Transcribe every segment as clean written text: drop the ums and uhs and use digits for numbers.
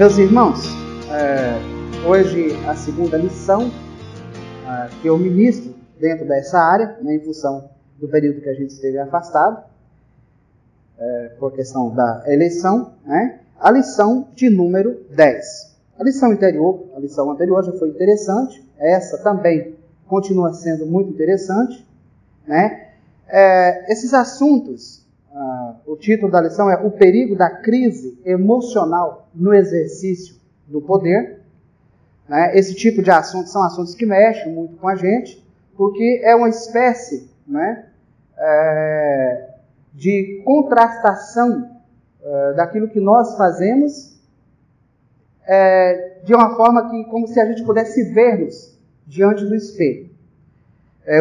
Meus irmãos, hoje a segunda lição que eu ministro dentro dessa área, em função do período que a gente esteve afastado, por questão da eleição, a lição de número 10. A lição anterior já foi interessante, essa também continua sendo muito interessante, esses assuntos, o título da lição é O Perigo da Crise Emocional no Exercício do Poder. Esse tipo de assuntos são assuntos que mexem muito com a gente, porque é uma espécie de contrastação daquilo que nós fazemos, de uma forma que, como se a gente pudesse ver-nos diante do espelho.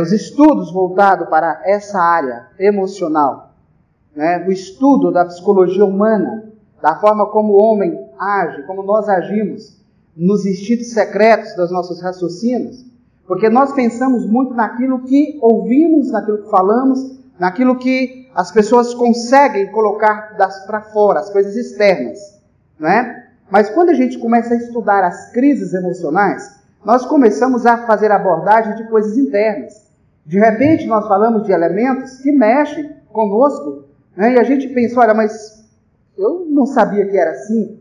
Os estudos voltados para essa área emocional, o estudo da psicologia humana, da forma como o homem age, como nós agimos nos instintos secretos dos nossos raciocínios, porque nós pensamos muito naquilo que ouvimos, naquilo que falamos, naquilo que as pessoas conseguem colocar para fora, as coisas externas, Mas quando a gente começa a estudar as crises emocionais, nós começamos a fazer abordagem de coisas internas. De repente nós falamos de elementos que mexem conosco, e a gente pensa, olha, mas eu não sabia que era assim,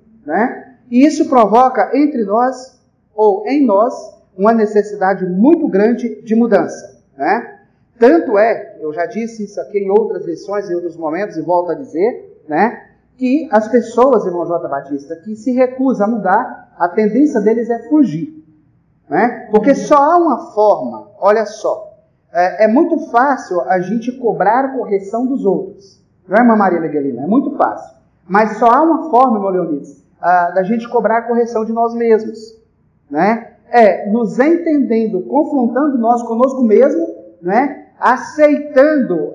E isso provoca entre nós, ou em nós, uma necessidade muito grande de mudança, Tanto eu já disse isso aqui em outras lições, em outros momentos, e volto a dizer, que as pessoas, irmão J. Batista, que se recusam a mudar, a tendência deles é fugir, Porque só há uma forma, olha só, é muito fácil a gente cobrar a correção dos outros, não é, irmã Maria Leguelina? É muito fácil. Mas só há uma forma, irmão Leonides, da gente cobrar a correção de nós mesmos, nos entendendo, confrontando nós conosco mesmo, aceitando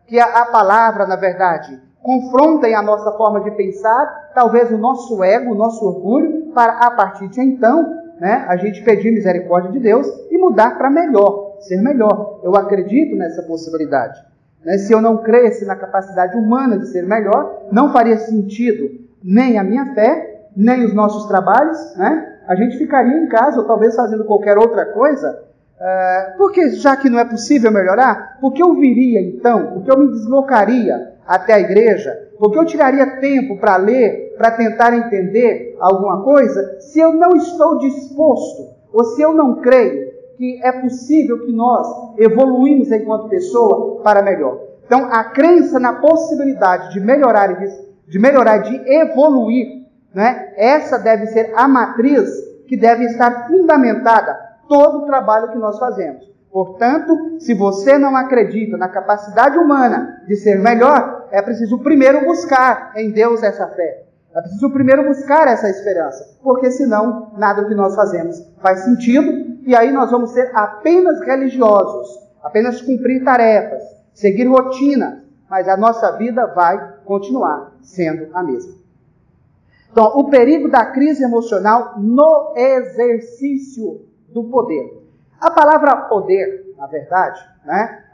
que a palavra, na verdade, confrontem a nossa forma de pensar, talvez o nosso ego, o nosso orgulho, para a partir de então, a gente pedir misericórdia de Deus e mudar para melhor, ser melhor. Eu acredito nessa possibilidade. Se eu não cresce na capacidade humana de ser melhor, não faria sentido nem a minha fé, nem os nossos trabalhos, A gente ficaria em casa, ou talvez fazendo qualquer outra coisa, porque já que não é possível melhorar, porque eu viria então, porque eu me deslocaria até a igreja, porque eu tiraria tempo para ler, para tentar entender alguma coisa, se eu não estou disposto, ou se eu não creio que é possível que nós evoluímos enquanto pessoa para melhor. Então, a crença na possibilidade de melhorar e de evoluir, essa deve ser a matriz que deve estar fundamentada todo o trabalho que nós fazemos. Portanto, se você não acredita na capacidade humana de ser melhor, é preciso primeiro buscar em Deus essa fé. É preciso primeiro buscar essa esperança, porque senão nada do que nós fazemos faz sentido, e aí nós vamos ser apenas religiosos, apenas cumprir tarefas, seguir rotina, mas a nossa vida vai continuar sendo a mesma. Então, o perigo da crise emocional no exercício do poder. A palavra poder, na verdade,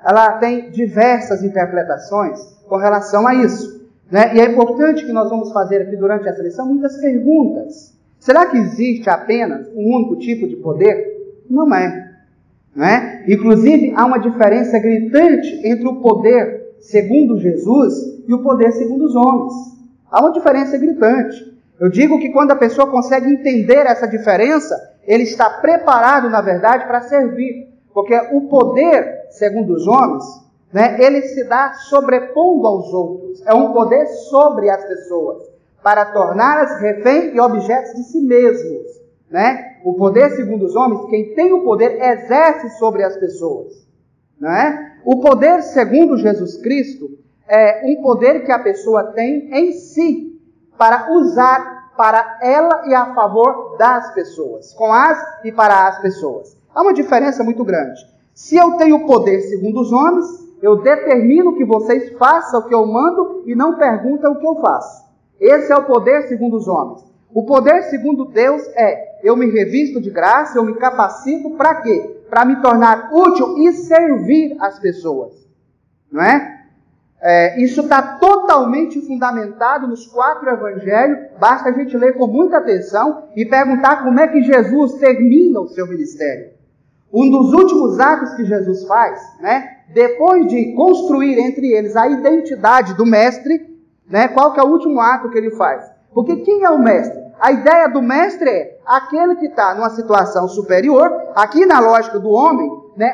ela tem diversas interpretações com relação a isso. E é importante que nós vamos fazer aqui durante essa lição muitas perguntas. Será que existe apenas um único tipo de poder? Não é. Inclusive, há uma diferença gritante entre o poder segundo Jesus e o poder segundo os homens. Há uma diferença gritante. Eu digo que quando a pessoa consegue entender essa diferença, ele está preparado, na verdade, para servir. Porque o poder segundo os homens, ele se dá sobrepondo aos outros. É um poder sobre as pessoas, para torná-las refém e objetos de si mesmos. O poder segundo os homens, quem tem o poder exerce sobre as pessoas. O poder segundo Jesus Cristo é um poder que a pessoa tem em si, para usar para ela e a favor das pessoas, com as e para as pessoas. Há uma diferença muito grande. Se eu tenho poder segundo os homens, eu determino que vocês façam o que eu mando e não perguntam o que eu faço. Esse é o poder segundo os homens. O poder segundo Deus eu me revisto de graça, eu me capacito para quê? Para me tornar útil e servir as pessoas. Isso está totalmente fundamentado nos 4 evangelhos. Basta a gente ler com muita atenção e perguntar como é que Jesus termina o seu ministério. Um dos últimos atos que Jesus faz, depois de construir entre eles a identidade do mestre, qual que é o último ato que ele faz? Porque quem é o mestre? A ideia do mestre é aquele que está numa situação superior. Aqui na lógica do homem,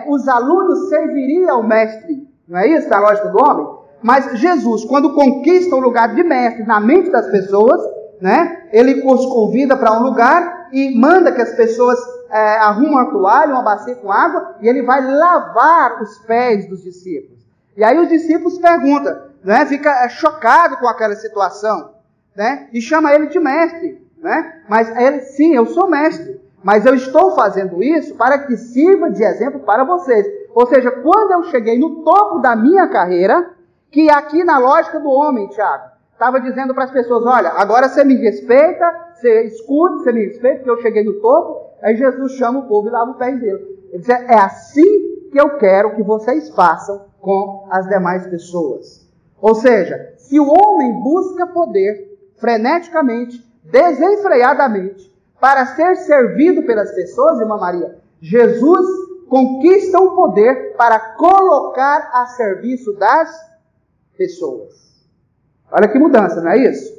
os alunos serviriam ao mestre. Não é isso na lógica do homem? Mas Jesus, quando conquista o lugar de mestre na mente das pessoas, ele os convida para um lugar e manda que as pessoas arrumam uma toalha, uma bacia com água, e ele vai lavar os pés dos discípulos. E aí os discípulos perguntam, fica chocado com aquela situação, e chama ele de mestre. Mas ele, sim, eu sou mestre, mas eu estou fazendo isso para que sirva de exemplo para vocês. Ou seja, quando eu cheguei no topo da minha carreira, que aqui na lógica do homem, Tiago, estava dizendo para as pessoas, olha, agora você me respeita, você escuta, você me respeita, porque eu cheguei no topo. Aí Jesus chama o povo e lava o pé dele. Ele diz, é assim que eu quero que vocês façam com as demais pessoas. Ou seja, se o homem busca poder freneticamente, desenfreadamente, para ser servido pelas pessoas, irmã Maria, Jesus conquista o poder para colocar a serviço das pessoas. Olha que mudança, não é isso?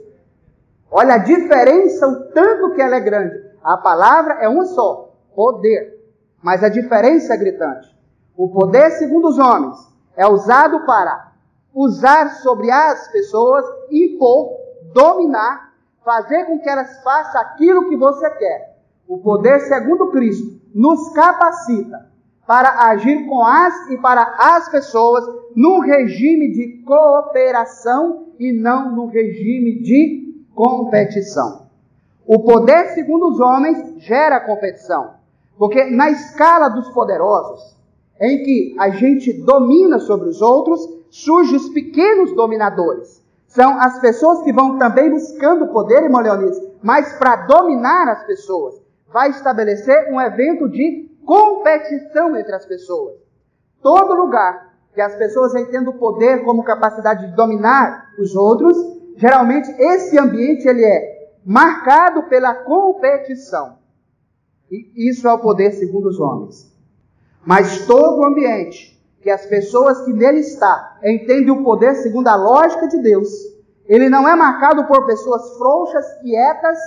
Olha a diferença, o tanto que ela é grande. A palavra é uma só, poder. Mas a diferença é gritante. O poder, segundo os homens, é usado para usar sobre as pessoas, impor, dominar, fazer com que elas façam aquilo que você quer. O poder, segundo Cristo, nos capacita para agir com as e para as pessoas num regime de cooperação e não num regime de competição. O poder, segundo os homens, gera competição. Porque na escala dos poderosos, em que a gente domina sobre os outros, surgem os pequenos dominadores. São as pessoas que vão também buscando poder, irmão Leonice, mas para dominar as pessoas. Vai estabelecer um evento de competição entre as pessoas. Todo lugar que as pessoas entendem o poder como capacidade de dominar os outros, geralmente esse ambiente ele é marcado pela competição. E isso é o poder segundo os homens. Mas todo ambiente que as pessoas que nele estão entendem o poder segundo a lógica de Deus, ele não é marcado por pessoas frouxas, quietas,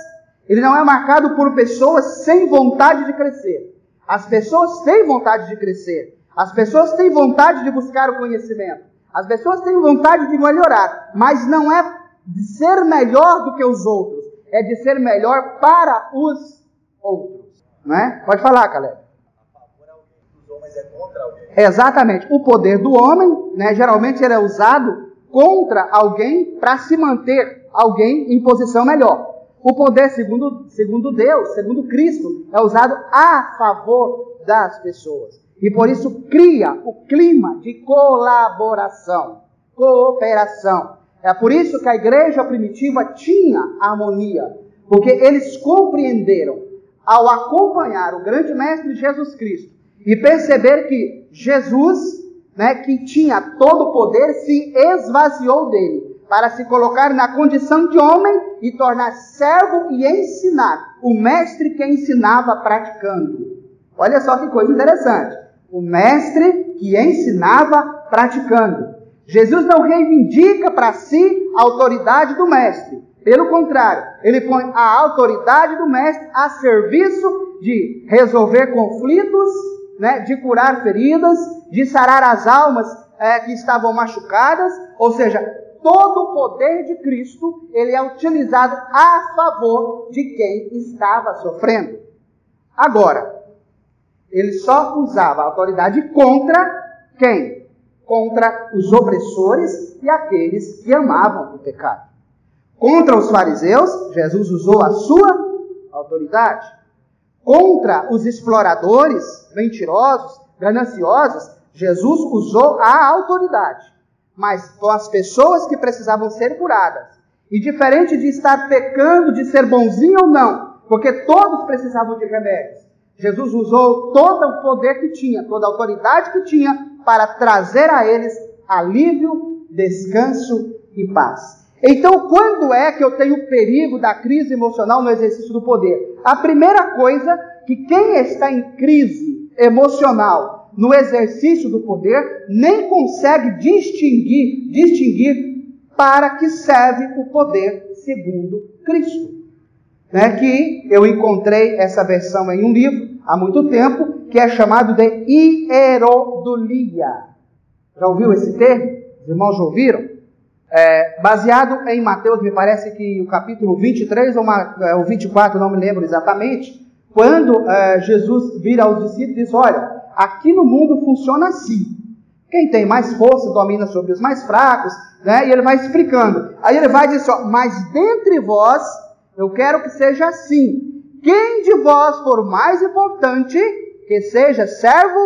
ele não é marcado por pessoas sem vontade de crescer. As pessoas têm vontade de crescer. As pessoas têm vontade de buscar o conhecimento. As pessoas têm vontade de melhorar. Mas não é de ser melhor do que os outros. É de ser melhor para os outros. Não é? Pode falar, Caleb. A favor dos homens é contra alguém. Exatamente. O poder do homem, geralmente ele é usado contra alguém para se manter alguém em posição melhor. O poder, segundo Deus, segundo Cristo, é usado a favor das pessoas. E por isso cria o clima de colaboração, cooperação. É por isso que a igreja primitiva tinha harmonia. Porque eles compreenderam, ao acompanhar o grande mestre Jesus Cristo, e perceber que Jesus, que tinha todo o poder, se esvaziou dele, para se colocar na condição de homem e tornar servo e ensinar. O mestre que ensinava praticando. Olha só que coisa interessante. O mestre que ensinava praticando. Jesus não reivindica para si a autoridade do mestre. Pelo contrário, ele põe a autoridade do mestre a serviço de resolver conflitos, de curar feridas, de sarar as almas que estavam machucadas. Ou seja, todo o poder de Cristo, ele é utilizado a favor de quem estava sofrendo. Agora, ele só usava a autoridade contra quem? Contra os opressores e aqueles que amavam o pecado. Contra os fariseus, Jesus usou a sua autoridade. Contra os exploradores, mentirosos, gananciosos, Jesus usou a autoridade. Mas com as pessoas que precisavam ser curadas. E diferente de estar pecando, de ser bonzinho ou não, porque todos precisavam de remédios, Jesus usou todo o poder que tinha, toda a autoridade que tinha, para trazer a eles alívio descanso e paz. Então, quando é que eu tenho perigo da crise emocional no exercício do poder? A primeira coisa que quem está em crise emocional no exercício do poder nem consegue distinguir para que serve o poder segundo Cristo. Que eu encontrei essa versão em um livro há muito tempo, que é chamado de hierodulia. Já ouviu esse termo? Os irmãos já ouviram? Baseado em Mateus, me parece que o capítulo 23 ou 24, não me lembro exatamente, quando Jesus vira aos discípulos e diz, olha, aqui no mundo funciona assim. Quem tem mais força domina sobre os mais fracos, e ele vai explicando. Aí ele vai dizer, mas dentre vós, eu quero que seja assim. Quem de vós for mais importante, que seja servo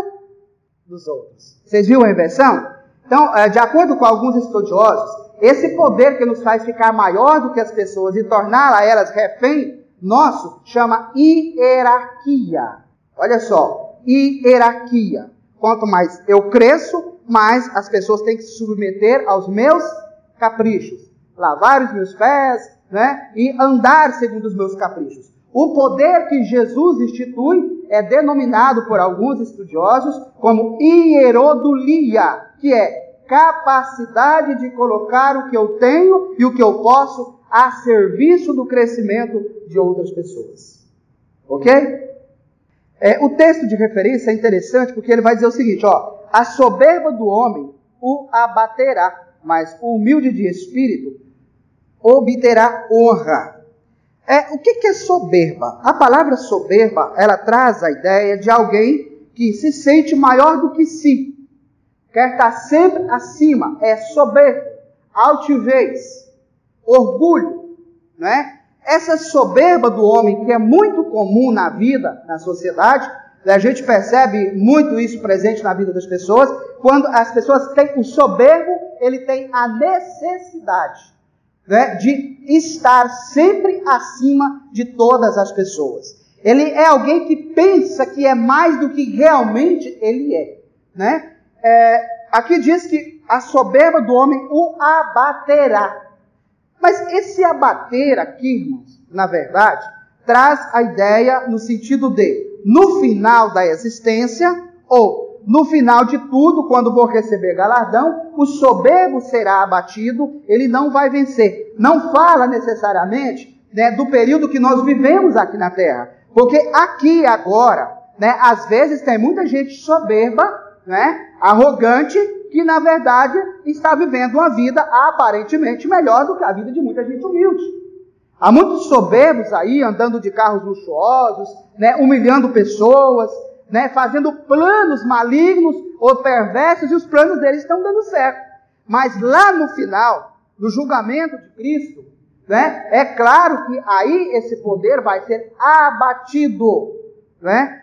dos outros. Vocês viram a inversão? Então, de acordo com alguns estudiosos, esse poder que nos faz ficar maior do que as pessoas e torná-las elas refém nosso, chama hierarquia. Olha só, hierarquia. Quanto mais eu cresço, mais as pessoas têm que se submeter aos meus caprichos. Lavar os meus pés, e andar segundo os meus caprichos. O poder que Jesus institui é denominado por alguns estudiosos como hierodulia, que é capacidade de colocar o que eu tenho e o que eu posso a serviço do crescimento de outras pessoas. Ok? O texto de referência é interessante porque ele vai dizer o seguinte, a soberba do homem o abaterá, mas o humilde de espírito obterá honra. O que é soberba? A palavra soberba, ela traz a ideia de alguém que se sente maior do que si. Quer estar sempre acima. É soberbo, altivez, orgulho. Essa soberba do homem, que é muito comum na vida, na sociedade, a gente percebe muito isso presente na vida das pessoas, quando as pessoas têm o soberbo, ele tem a necessidade de estar sempre acima de todas as pessoas. Ele é alguém que pensa que é mais do que realmente ele é. Aqui diz que a soberba do homem o abaterá. Mas esse abater aqui, irmãos, na verdade, traz a ideia no sentido de, no final da existência, ou no final de tudo, quando for receber galardão, o soberbo será abatido, ele não vai vencer. Não fala necessariamente do período que nós vivemos aqui na Terra. Porque aqui agora, às vezes tem muita gente soberba, arrogante, que na verdade está vivendo uma vida aparentemente melhor do que a vida de muita gente humilde. Há muitos soberbos aí, andando de carros luxuosos, humilhando pessoas, fazendo planos malignos ou perversos, e os planos deles estão dando certo. Mas lá no final, no julgamento de Cristo, é claro que aí esse poder vai ser abatido.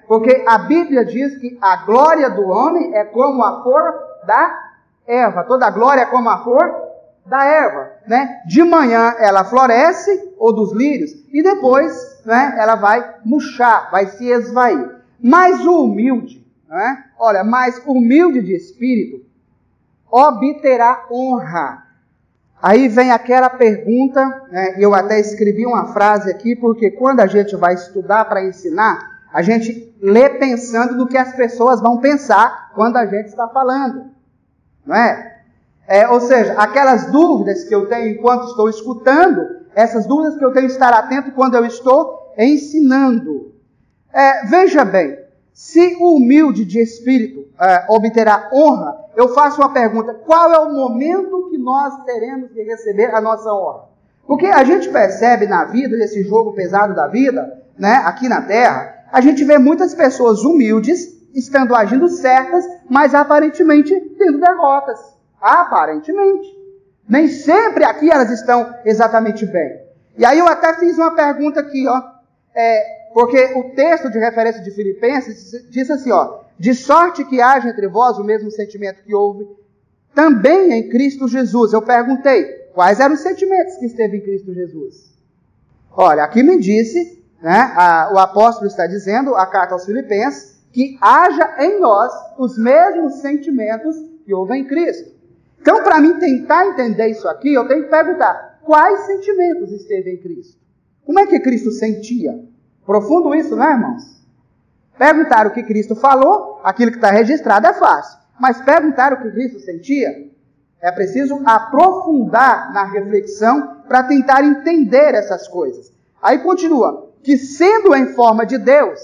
Porque a Bíblia diz que a glória do homem é como a flor da erva. Toda a glória é como a flor da erva. De manhã ela floresce, ou dos lírios, e depois ela vai murchar, vai se esvair. Mas o humilde, mais humilde de espírito, obterá honra. Aí vem aquela pergunta, eu até escrevi uma frase aqui, porque quando a gente vai estudar para ensinar, a gente lê pensando no que as pessoas vão pensar quando a gente está falando. Ou seja, aquelas dúvidas que eu tenho enquanto estou escutando, essas dúvidas que eu tenho que estar atento quando eu estou ensinando. Veja bem, se o humilde de espírito obterá honra, eu faço uma pergunta: qual é o momento que nós teremos de receber a nossa honra? Porque a gente percebe na vida, nesse jogo pesado da vida, aqui na Terra, a gente vê muitas pessoas humildes estando agindo certas, mas aparentemente tendo derrotas. Aparentemente. Nem sempre aqui elas estão exatamente bem. E aí eu até fiz uma pergunta aqui, porque o texto de referência de Filipenses diz assim, de sorte que haja entre vós o mesmo sentimento que houve também em Cristo Jesus. Eu perguntei, quais eram os sentimentos que esteve em Cristo Jesus? Olha, aqui me disse, o apóstolo está dizendo, a carta aos Filipenses, que haja em nós os mesmos sentimentos que houve em Cristo. Então, para mim tentar entender isso aqui, eu tenho que perguntar, quais sentimentos esteve em Cristo? Como é que Cristo sentia? Profundo isso, né, irmãos? Perguntar o que Cristo falou, aquilo que está registrado é fácil. Mas perguntar o que Cristo sentia, é preciso aprofundar na reflexão para tentar entender essas coisas. Aí continua, que sendo em forma de Deus,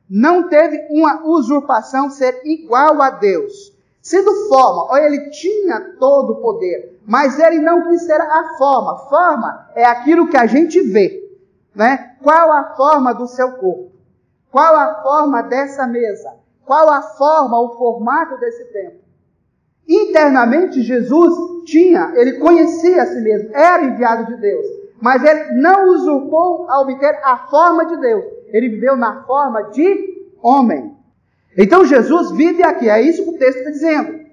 não teve uma usurpação ser igual a Deus. Sendo forma, ele tinha todo o poder, mas ele não quis ser a forma. Forma é aquilo que a gente vê, né? Qual a forma do seu corpo? Qual a forma dessa mesa? Qual a forma, o formato desse templo? Internamente, Jesus ele conhecia a si mesmo, era enviado de Deus, mas ele não usurpou ao obter a forma de Deus. Ele viveu na forma de homem. Então Jesus vive aqui, é isso que o texto está dizendo.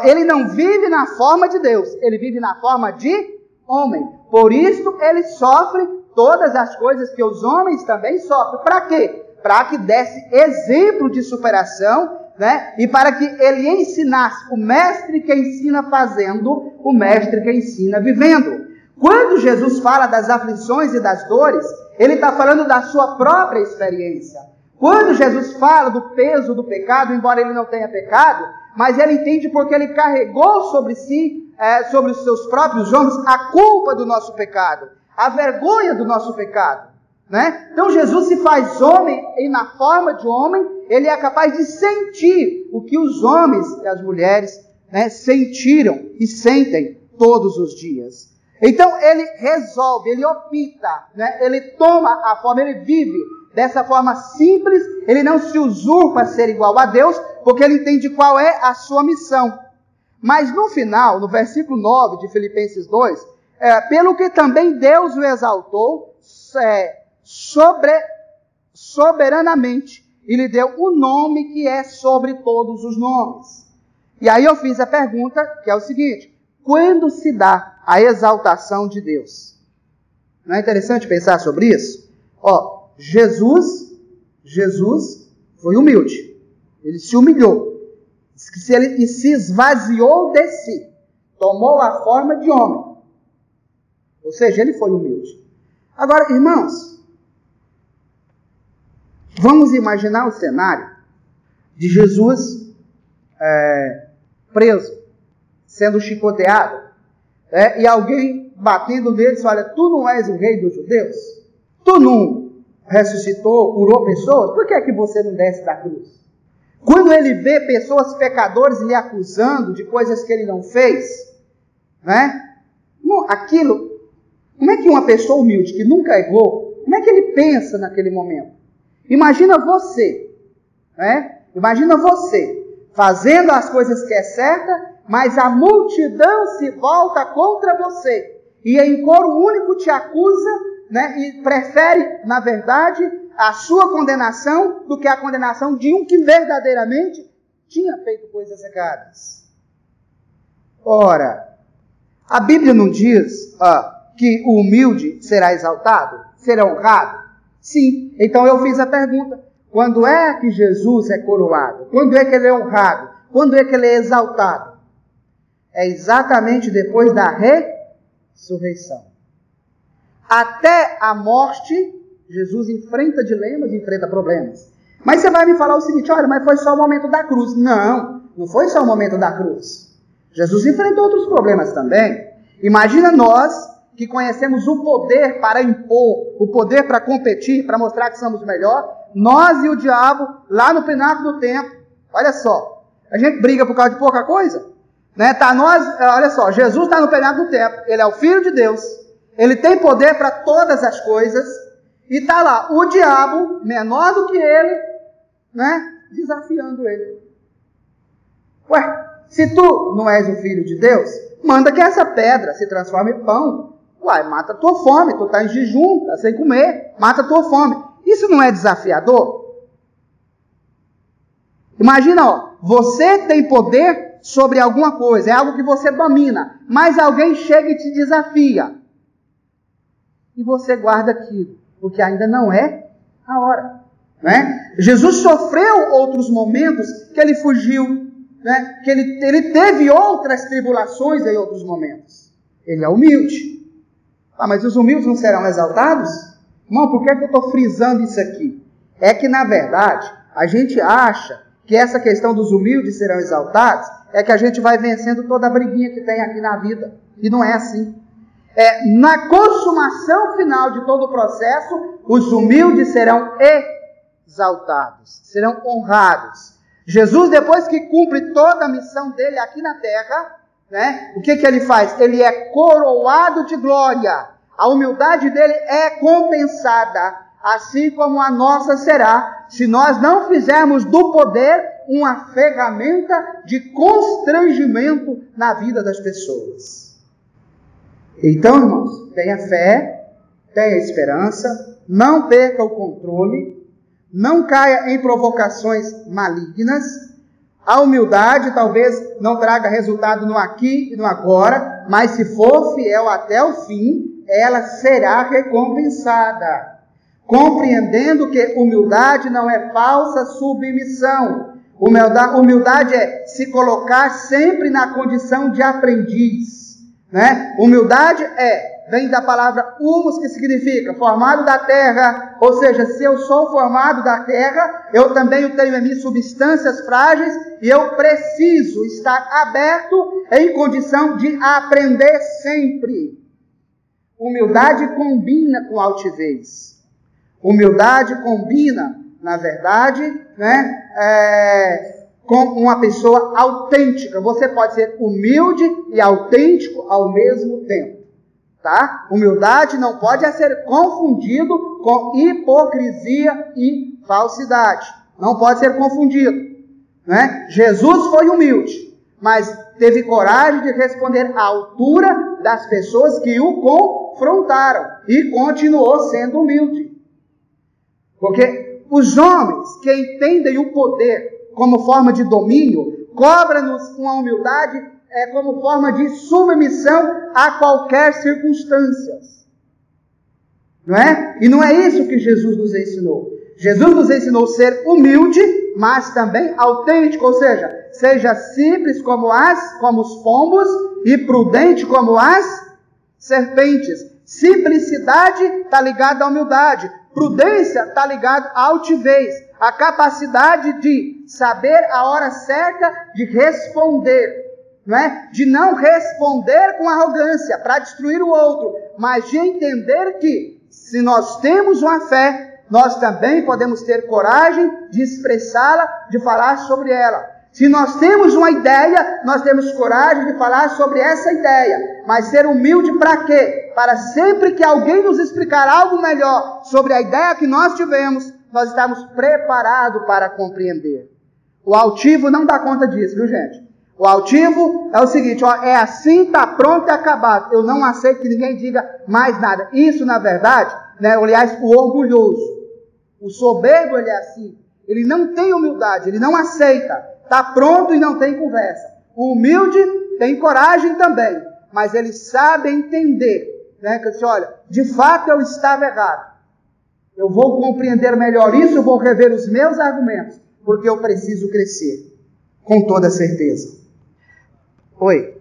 Ele não vive na forma de Deus, ele vive na forma de homem. Por isso ele sofre todas as coisas que os homens também sofrem. Para quê? Para que desse exemplo de superação, né? E para que ele ensinasse, o mestre que ensina fazendo, o mestre que ensina vivendo. Quando Jesus fala das aflições e das dores, ele está falando da sua própria experiência. Quando Jesus fala do peso do pecado, embora ele não tenha pecado, mas ele entende porque ele carregou sobre si, sobre os seus próprios ombros, a culpa do nosso pecado, a vergonha do nosso pecado, né? Então Jesus se faz homem e na forma de homem, ele é capaz de sentir o que os homens e as mulheres, né, sentiram e sentem todos os dias. Então ele resolve, ele opta, né? Ele toma a forma, ele vive dessa forma simples, ele não se usurpa a ser igual a Deus, porque ele entende qual é a sua missão. Mas no final, no versículo 9 de Filipenses 2, pelo que também Deus o exaltou soberanamente, e lhe deu o nome que é sobre todos os nomes. E aí eu fiz a pergunta, que é o seguinte: quando se dá a exaltação de Deus? Não é interessante pensar sobre isso? Jesus foi humilde. Ele se humilhou. Ele se esvaziou de si. Tomou a forma de homem. Ou seja, ele foi humilde. Agora, irmãos, vamos imaginar o cenário de Jesus preso, sendo chicoteado, e alguém batendo nele e diz: olha, tu não és o rei dos judeus? Tu não ressuscitou, curou pessoas? Por que é que você não desce da cruz? Quando ele vê pessoas pecadores lhe acusando de coisas que ele não fez, né? Como é que uma pessoa humilde que nunca errou, como é que ele pensa naquele momento? Imagina você, né? Imagina você fazendo as coisas que é certa, mas a multidão se volta contra você e em coro único te acusa, né? E prefere, na verdade, a sua condenação do que a condenação de um que verdadeiramente tinha feito coisas erradas. Ora, a Bíblia não diz que o humilde será exaltado, será honrado? Sim. Então eu fiz a pergunta: quando é que Jesus é coroado? Quando é que ele é honrado? Quando é que ele é exaltado? É exatamente depois da ressurreição. Até a morte, Jesus enfrenta dilemas, enfrenta problemas. Mas você vai me falar o seguinte: olha, mas foi só o momento da cruz. Não, não foi só o momento da cruz. Jesus enfrentou outros problemas também. Imagina nós que conhecemos o poder para impor, o poder para competir, para mostrar que somos melhor, nós e o diabo lá no pináculo do templo. Olha só, a gente briga por causa de pouca coisa, né? Olha só, Jesus está no pináculo do templo, ele é o Filho de Deus, ele tem poder para todas as coisas, e está lá o diabo, menor do que ele, né? Desafiando ele. Ué, se tu não és o Filho de Deus, manda que essa pedra se transforme em pão. Uai, mata a tua fome, tu está em jejum, está sem comer, mata a tua fome. Isso não é desafiador? Imagina, você tem poder sobre alguma coisa, é algo que você domina, mas alguém chega e te desafia. E você guarda aquilo, porque ainda não é a hora, né? Jesus sofreu outros momentos que ele fugiu, né, que ele teve outras tribulações em outros momentos. Ele é humilde. Mas os humildes não serão exaltados? Irmão, por que eu estou frisando isso aqui? É que, na verdade, a gente acha que essa questão dos humildes serão exaltados é que a gente vai vencendo toda a briguinha que tem aqui na vida. E não é assim. Na consumação final de todo o processo, os humildes serão exaltados, serão honrados. Jesus, depois que cumpre toda a missão dele aqui na terra, né, o que ele faz? Ele é coroado de glória. A humildade dele é compensada, assim como a nossa será, se nós não fizermos do poder uma ferramenta de constrangimento na vida das pessoas. Então, irmãos, tenha fé, tenha esperança, não perca o controle, não caia em provocações malignas. A humildade talvez não traga resultado no aqui e no agora, mas se for fiel até o fim, ela será recompensada. Compreendendo que humildade não é falsa submissão. Humildade é se colocar sempre na condição de aprendiz, né? Humildade vem da palavra humus, que significa formado da terra, ou seja, se eu sou formado da terra, eu também tenho em mim substâncias frágeis e eu preciso estar aberto em condição de aprender sempre. Humildade combina com altivez. Humildade combina, na verdade, né, com uma pessoa autêntica. Você pode ser humilde e autêntico ao mesmo tempo. Tá? Humildade não pode ser confundido com hipocrisia e falsidade. Não pode ser confundido, né? Jesus foi humilde, mas teve coragem de responder à altura das pessoas que o confrontaram e continuou sendo humilde. Porque os homens que entendem o poder como forma de domínio, cobram-nos uma humildade como forma de submissão a qualquer circunstância. Não é? E não é isso que Jesus nos ensinou. Jesus nos ensinou a ser humilde, mas também autêntico, ou seja simples como os pombos e prudente como as serpentes. Simplicidade está ligada à humildade. Prudência está ligada à altivez. A capacidade de saber a hora certa de responder. Não é? De não responder com arrogância para destruir o outro, mas de entender que se nós temos uma fé, nós também podemos ter coragem de expressá-la, de falar sobre ela. Se nós temos uma ideia, nós temos coragem de falar sobre essa ideia. Mas ser humilde para quê? Para sempre que alguém nos explicar algo melhor sobre a ideia que nós tivemos, nós estamos preparados para compreender. O altivo não dá conta disso, viu, gente? O altivo é o seguinte, é assim, está pronto e acabado. Eu não aceito que ninguém diga mais nada. Isso, na verdade, né, aliás, o orgulhoso, o soberbo, ele é assim. Ele não tem humildade, ele não aceita. Está pronto e não tem conversa. O humilde tem coragem também, mas ele sabe entender, né, que assim, olha, de fato eu estava errado. Eu vou compreender melhor isso, eu vou rever os meus argumentos, porque eu preciso crescer, com toda certeza. Oi.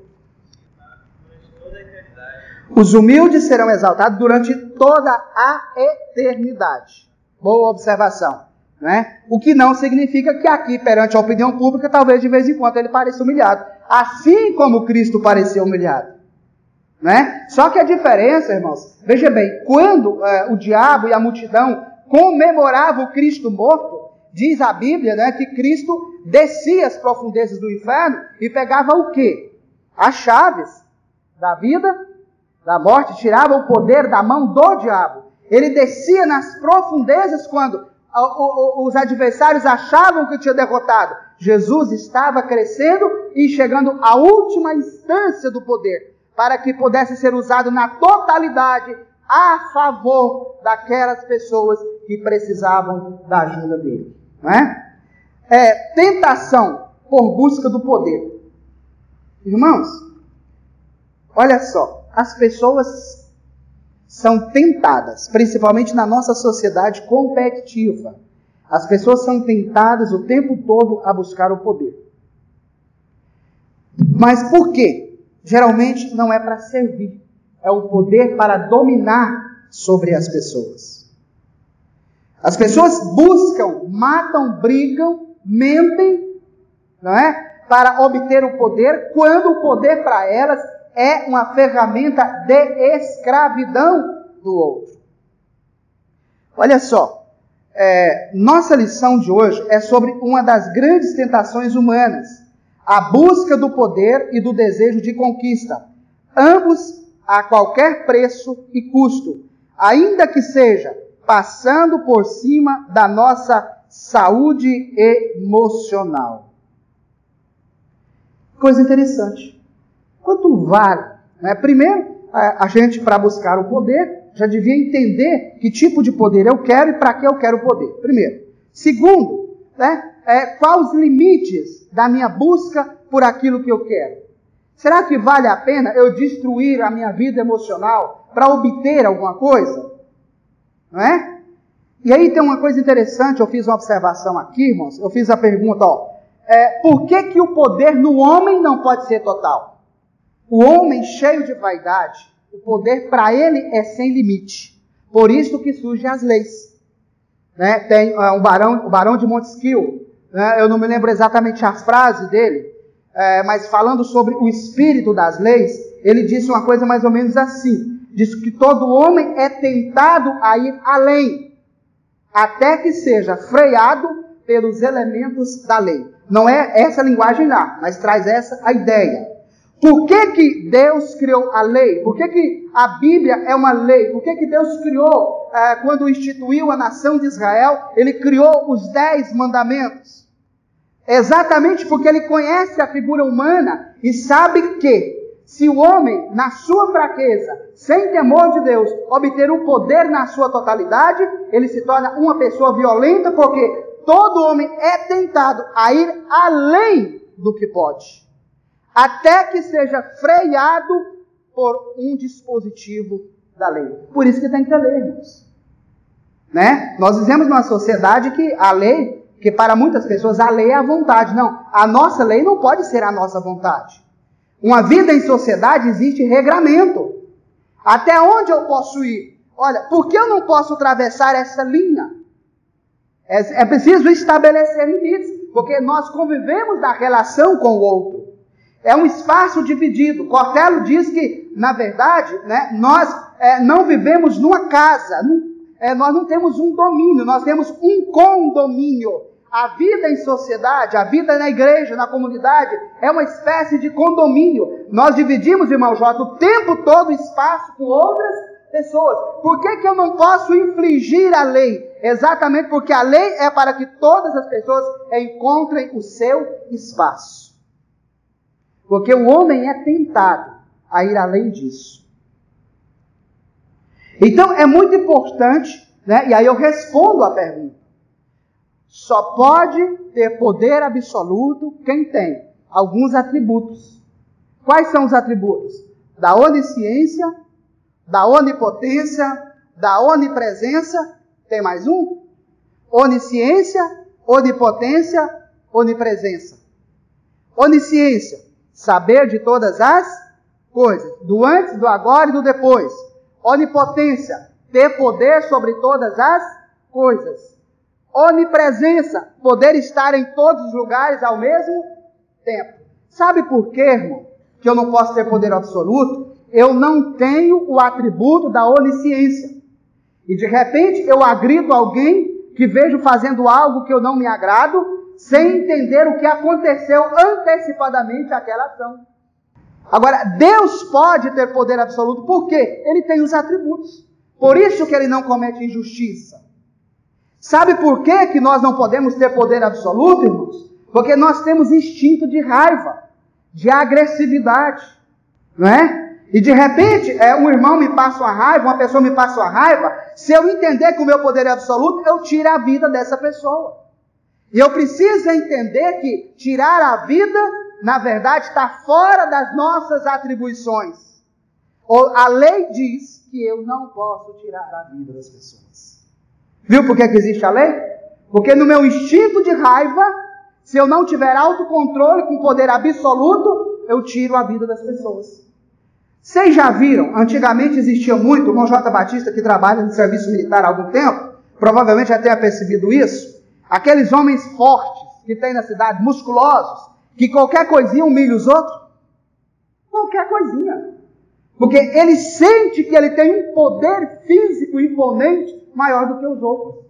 Os humildes serão exaltados durante toda a eternidade. Boa observação, né? O que não significa que aqui, perante a opinião pública, talvez de vez em quando ele pareça humilhado. Assim como Cristo pareceu humilhado, né? Só que a diferença, irmãos, veja bem, quando o diabo e a multidão comemoravam o Cristo morto, diz a Bíblia, né, que Cristo descia as profundezas do inferno e pegava o quê? As chaves da vida, da morte, tirava o poder da mão do diabo. Ele descia nas profundezas quando os adversários achavam que tinha derrotado. Jesus estava crescendo e chegando à última instância do poder, para que pudesse ser usado na totalidade a favor daquelas pessoas que precisavam da ajuda dele. Não é? Tentação por busca do poder. Irmãos, olha só, as pessoas são tentadas, principalmente na nossa sociedade competitiva. As pessoas são tentadas o tempo todo a buscar o poder. Mas por quê? Geralmente não é para servir. É o poder para dominar sobre as pessoas. As pessoas buscam, matam, brigam, mentem, não é? Para obter o poder, quando o poder para elas é uma ferramenta de escravidão do outro. Olha só, nossa lição de hoje é sobre uma das grandes tentações humanas, a busca do poder e do desejo de conquista, ambos a qualquer preço e custo, ainda que seja passando por cima da nossa saúde emocional. Coisa interessante. Quanto vale? Né? Primeiro, a gente, para buscar o poder, já devia entender que tipo de poder eu quero e para que eu quero o poder. Primeiro. Segundo, né? Quais os limites da minha busca por aquilo que eu quero? Será que vale a pena eu destruir a minha vida emocional para obter alguma coisa? Não é? E aí tem uma coisa interessante, eu fiz uma observação aqui, irmãos, eu fiz a pergunta, por que o poder no homem não pode ser total? O homem cheio de vaidade, o poder para ele é sem limite. Por isso que surgem as leis. Né? Tem o Barão de Montesquieu, né? Eu não me lembro exatamente a frase dele, mas falando sobre o espírito das leis, ele disse uma coisa mais ou menos assim. Diz que todo homem é tentado a ir além, até que seja freado pelos elementos da lei. Não é essa linguagem lá, mas traz essa a ideia. Por que Deus criou a lei? Por que a Bíblia é uma lei? Por que Deus criou, quando instituiu a nação de Israel, Ele criou os 10 mandamentos? Exatamente porque Ele conhece a figura humana e sabe que, se o homem, na sua fraqueza, sem temor de Deus, obter o poder na sua totalidade, ele se torna uma pessoa violenta, porque todo homem é tentado a ir além do que pode, até que seja freado por um dispositivo da lei. Por isso que tem que ter lei, irmãos. Né? Nós vivemos numa sociedade que a lei, que para muitas pessoas a lei é a vontade. Não, a nossa lei não pode ser a nossa vontade. Uma vida em sociedade existe regramento. Até onde eu posso ir? Olha, por que eu não posso atravessar essa linha? É preciso estabelecer limites, porque nós convivemos da relação com o outro. É um espaço dividido. Cortella diz que, na verdade, né, nós não vivemos numa casa, nós não temos um domínio, nós temos um condomínio. A vida em sociedade, a vida na igreja, na comunidade, é uma espécie de condomínio. Nós dividimos, irmão Jota, o tempo todo espaço com outras pessoas. Por que eu não posso infligir a lei? Exatamente porque a lei é para que todas as pessoas encontrem o seu espaço. Porque o homem é tentado a ir além disso. Então é muito importante, né? E aí eu respondo a pergunta. Só pode ter poder absoluto quem tem alguns atributos. Quais são os atributos? Da onisciência, da onipotência, da onipresença. Tem mais um? Onisciência, onipotência, onipresença. Onisciência, saber de todas as coisas, do antes, do agora e do depois. Onipotência, ter poder sobre todas as coisas. Onipresença, poder estar em todos os lugares ao mesmo tempo. Sabe por quê, irmão, que eu não posso ter poder absoluto? Eu não tenho o atributo da onisciência. E de repente eu agrido alguém que vejo fazendo algo que eu não me agrado, sem entender o que aconteceu antecipadamente àquela ação. Agora, Deus pode ter poder absoluto, por quê? Ele tem os atributos. Por isso que ele não comete injustiça. Sabe por que nós não podemos ter poder absoluto, irmãos? Porque nós temos instinto de raiva, de agressividade, não é? E de repente, um irmão me passa uma raiva, uma pessoa me passa uma raiva, se eu entender que o meu poder é absoluto, eu tiro a vida dessa pessoa. E eu preciso entender que tirar a vida, na verdade, está fora das nossas atribuições. A lei diz que eu não posso tirar a vida das pessoas. Viu por que existe a lei? Porque no meu instinto de raiva, se eu não tiver autocontrole com poder absoluto, eu tiro a vida das pessoas. Vocês já viram, antigamente existia muito, o irmão J. Batista, que trabalha no serviço militar há algum tempo, provavelmente já tenha percebido isso, aqueles homens fortes que tem na cidade, musculosos, que qualquer coisinha humilha os outros. Qualquer coisinha. Porque ele sente que ele tem um poder físico imponente maior do que os outros.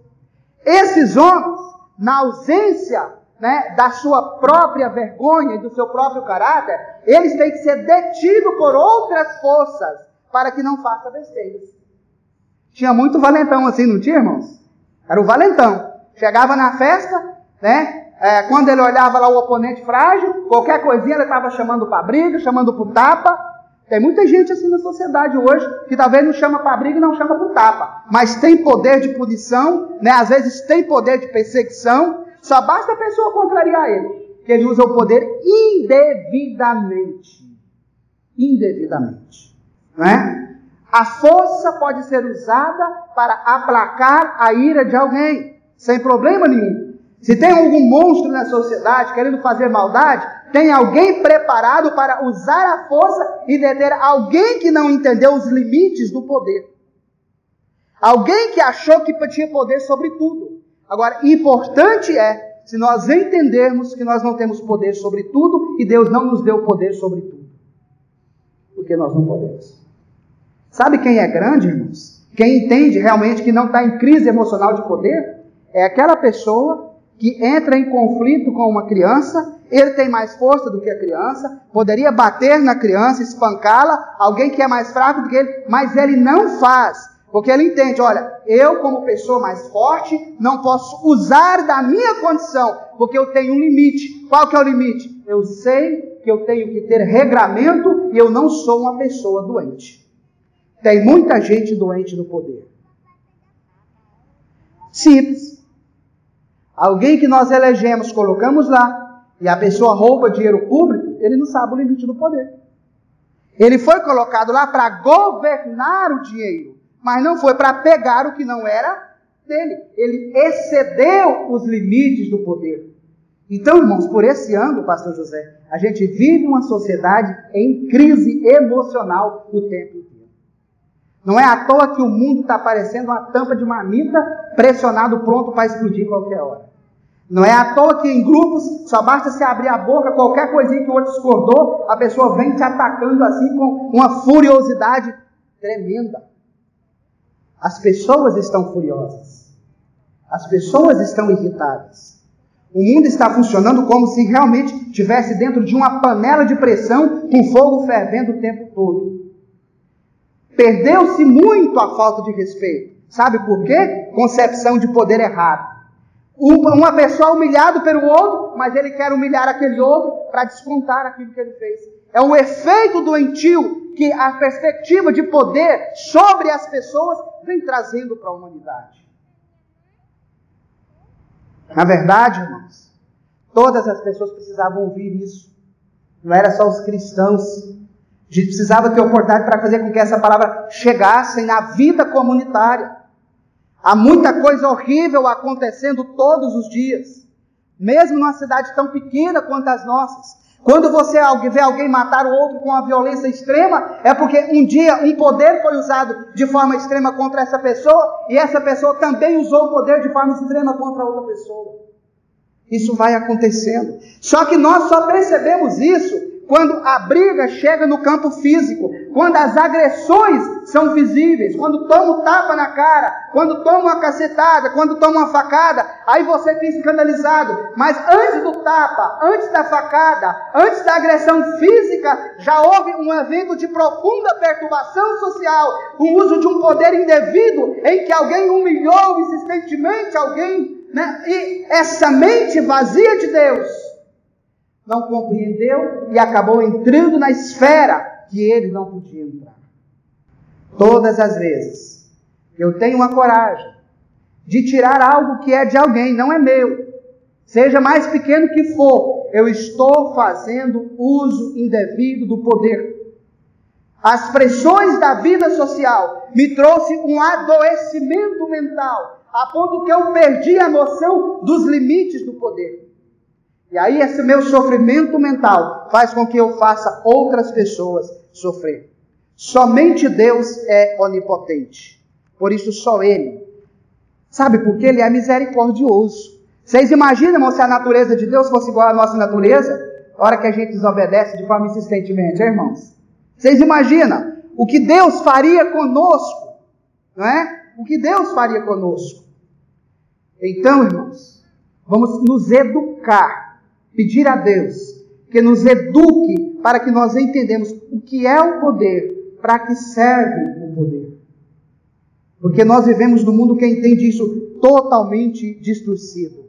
Esses homens, na ausência, né, da sua própria vergonha e do seu próprio caráter, eles têm que ser detidos por outras forças para que não faça besteiras. Tinha muito valentão assim, não tinha, irmãos? Era o valentão. Chegava na festa, né? Quando ele olhava lá o oponente frágil, qualquer coisinha ele estava chamando para briga, chamando para tapa. Tem muita gente assim na sociedade hoje, que talvez não chama para briga e não chama para tapa, mas tem poder de punição, né? Às vezes tem poder de perseguição, só basta a pessoa contrariar ele, que ele usa o poder indevidamente. Indevidamente. Né? A força pode ser usada para aplacar a ira de alguém, sem problema nenhum. Se tem algum monstro na sociedade querendo fazer maldade, tem alguém preparado para usar a força e deter alguém que não entendeu os limites do poder. Alguém que achou que tinha poder sobre tudo. Agora, importante é, se nós entendermos que nós não temos poder sobre tudo e Deus não nos deu poder sobre tudo. Porque nós não podemos. Sabe quem é grande, irmãos? Quem entende realmente que não está em crise emocional de poder? É aquela pessoa que entra em conflito com uma criança, ele tem mais força do que a criança, poderia bater na criança, espancá-la, alguém que é mais fraco do que ele, mas ele não faz, porque ele entende, olha, eu como pessoa mais forte, não posso usar da minha condição, porque eu tenho um limite. Qual que é o limite? Eu sei que eu tenho que ter regramento e eu não sou uma pessoa doente. Tem muita gente doente no poder. Simples. Alguém que nós elegemos, colocamos lá, e a pessoa rouba dinheiro público, ele não sabe o limite do poder. Ele foi colocado lá para governar o dinheiro, mas não foi para pegar o que não era dele. Ele excedeu os limites do poder. Então, irmãos, por esse ângulo, pastor José, a gente vive uma sociedade em crise emocional o tempo inteiro. Não é à toa que o mundo está parecendo uma tampa de marmita, pressionado, pronto para explodir qualquer hora. Não é à toa que em grupos, só basta se abrir a boca, qualquer coisinha que o outro discordou, a pessoa vem te atacando assim com uma furiosidade tremenda. As pessoas estão furiosas. As pessoas estão irritadas. O mundo está funcionando como se realmente estivesse dentro de uma panela de pressão com fogo fervendo o tempo todo. Perdeu-se muito a falta de respeito. Sabe por quê? Concepção de poder errado. Uma pessoa humilhada pelo outro, mas ele quer humilhar aquele outro para descontar aquilo que ele fez. É um efeito doentio que a perspectiva de poder sobre as pessoas vem trazendo para a humanidade. Na verdade, irmãos, todas as pessoas precisavam ouvir isso. Não era só os cristãos. A gente precisava ter oportunidade para fazer com que essa palavra chegasse na vida comunitária. Há muita coisa horrível acontecendo todos os dias. Mesmo numa cidade tão pequena quanto as nossas. Quando você vê alguém matar o outro com uma violência extrema, é porque um dia um poder foi usado de forma extrema contra essa pessoa, e essa pessoa também usou o poder de forma extrema contra outra pessoa. Isso vai acontecendo. Só que nós só percebemos isso quando a briga chega no campo físico, quando as agressões são visíveis, quando toma um tapa na cara, quando toma uma cacetada, quando toma uma facada, aí você fica escandalizado. Mas antes do tapa, antes da facada, antes da agressão física, já houve um evento de profunda perturbação social, o uso de um poder indevido, em que alguém humilhou insistentemente alguém, né? E essa mente vazia de Deus não compreendeu e acabou entrando na esfera que ele não podia entrar. Todas as vezes eu tenho uma coragem de tirar algo que é de alguém, não é meu, seja mais pequeno que for, eu estou fazendo uso indevido do poder. As pressões da vida social me trouxe um adoecimento mental, a ponto que eu perdi a noção dos limites do poder. E aí esse meu sofrimento mental faz com que eu faça outras pessoas sofrer. Somente Deus é onipotente. Por isso só Ele. Sabe por quê? Ele é misericordioso. Vocês imaginam, irmão, se a natureza de Deus fosse igual à nossa natureza? A hora que a gente desobedece de forma insistentemente, irmãos? Vocês imaginam o que Deus faria conosco? Não é? O que Deus faria conosco? Então, irmãos, vamos nos educar, pedir a Deus que nos eduque para que nós entendamos o que é o poder, para que serve o poder. Porque nós vivemos num mundo que entende isso totalmente distorcido.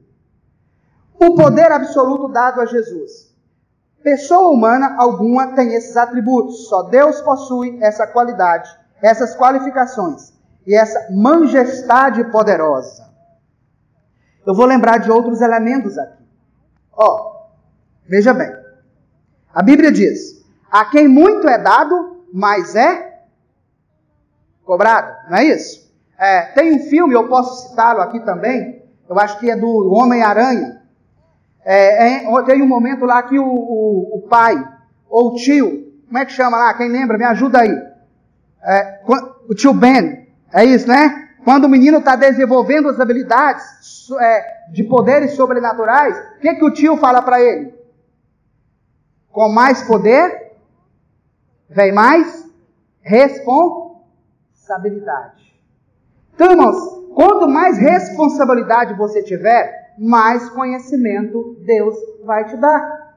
O poder absoluto dado a Jesus. Pessoa humana alguma tem esses atributos. Só Deus possui essa qualidade, essas qualificações e essa majestade poderosa. Eu vou lembrar de outros elementos aqui. Veja bem. A Bíblia diz: a quem muito é dado, mais é cobrado. Não é isso? Tem um filme, eu posso citá-lo aqui também. Eu acho que é do Homem-Aranha. Tem um momento lá que o pai, ou o tio, como é que chama lá? Quem lembra? Me ajuda aí. O tio Ben, é isso, né? Quando o menino está desenvolvendo as habilidades de poderes sobrenaturais, o que o tio fala para ele? Com mais poder, vem mais responsabilidade. Então, irmãos, quanto mais responsabilidade você tiver, mais conhecimento Deus vai te dar.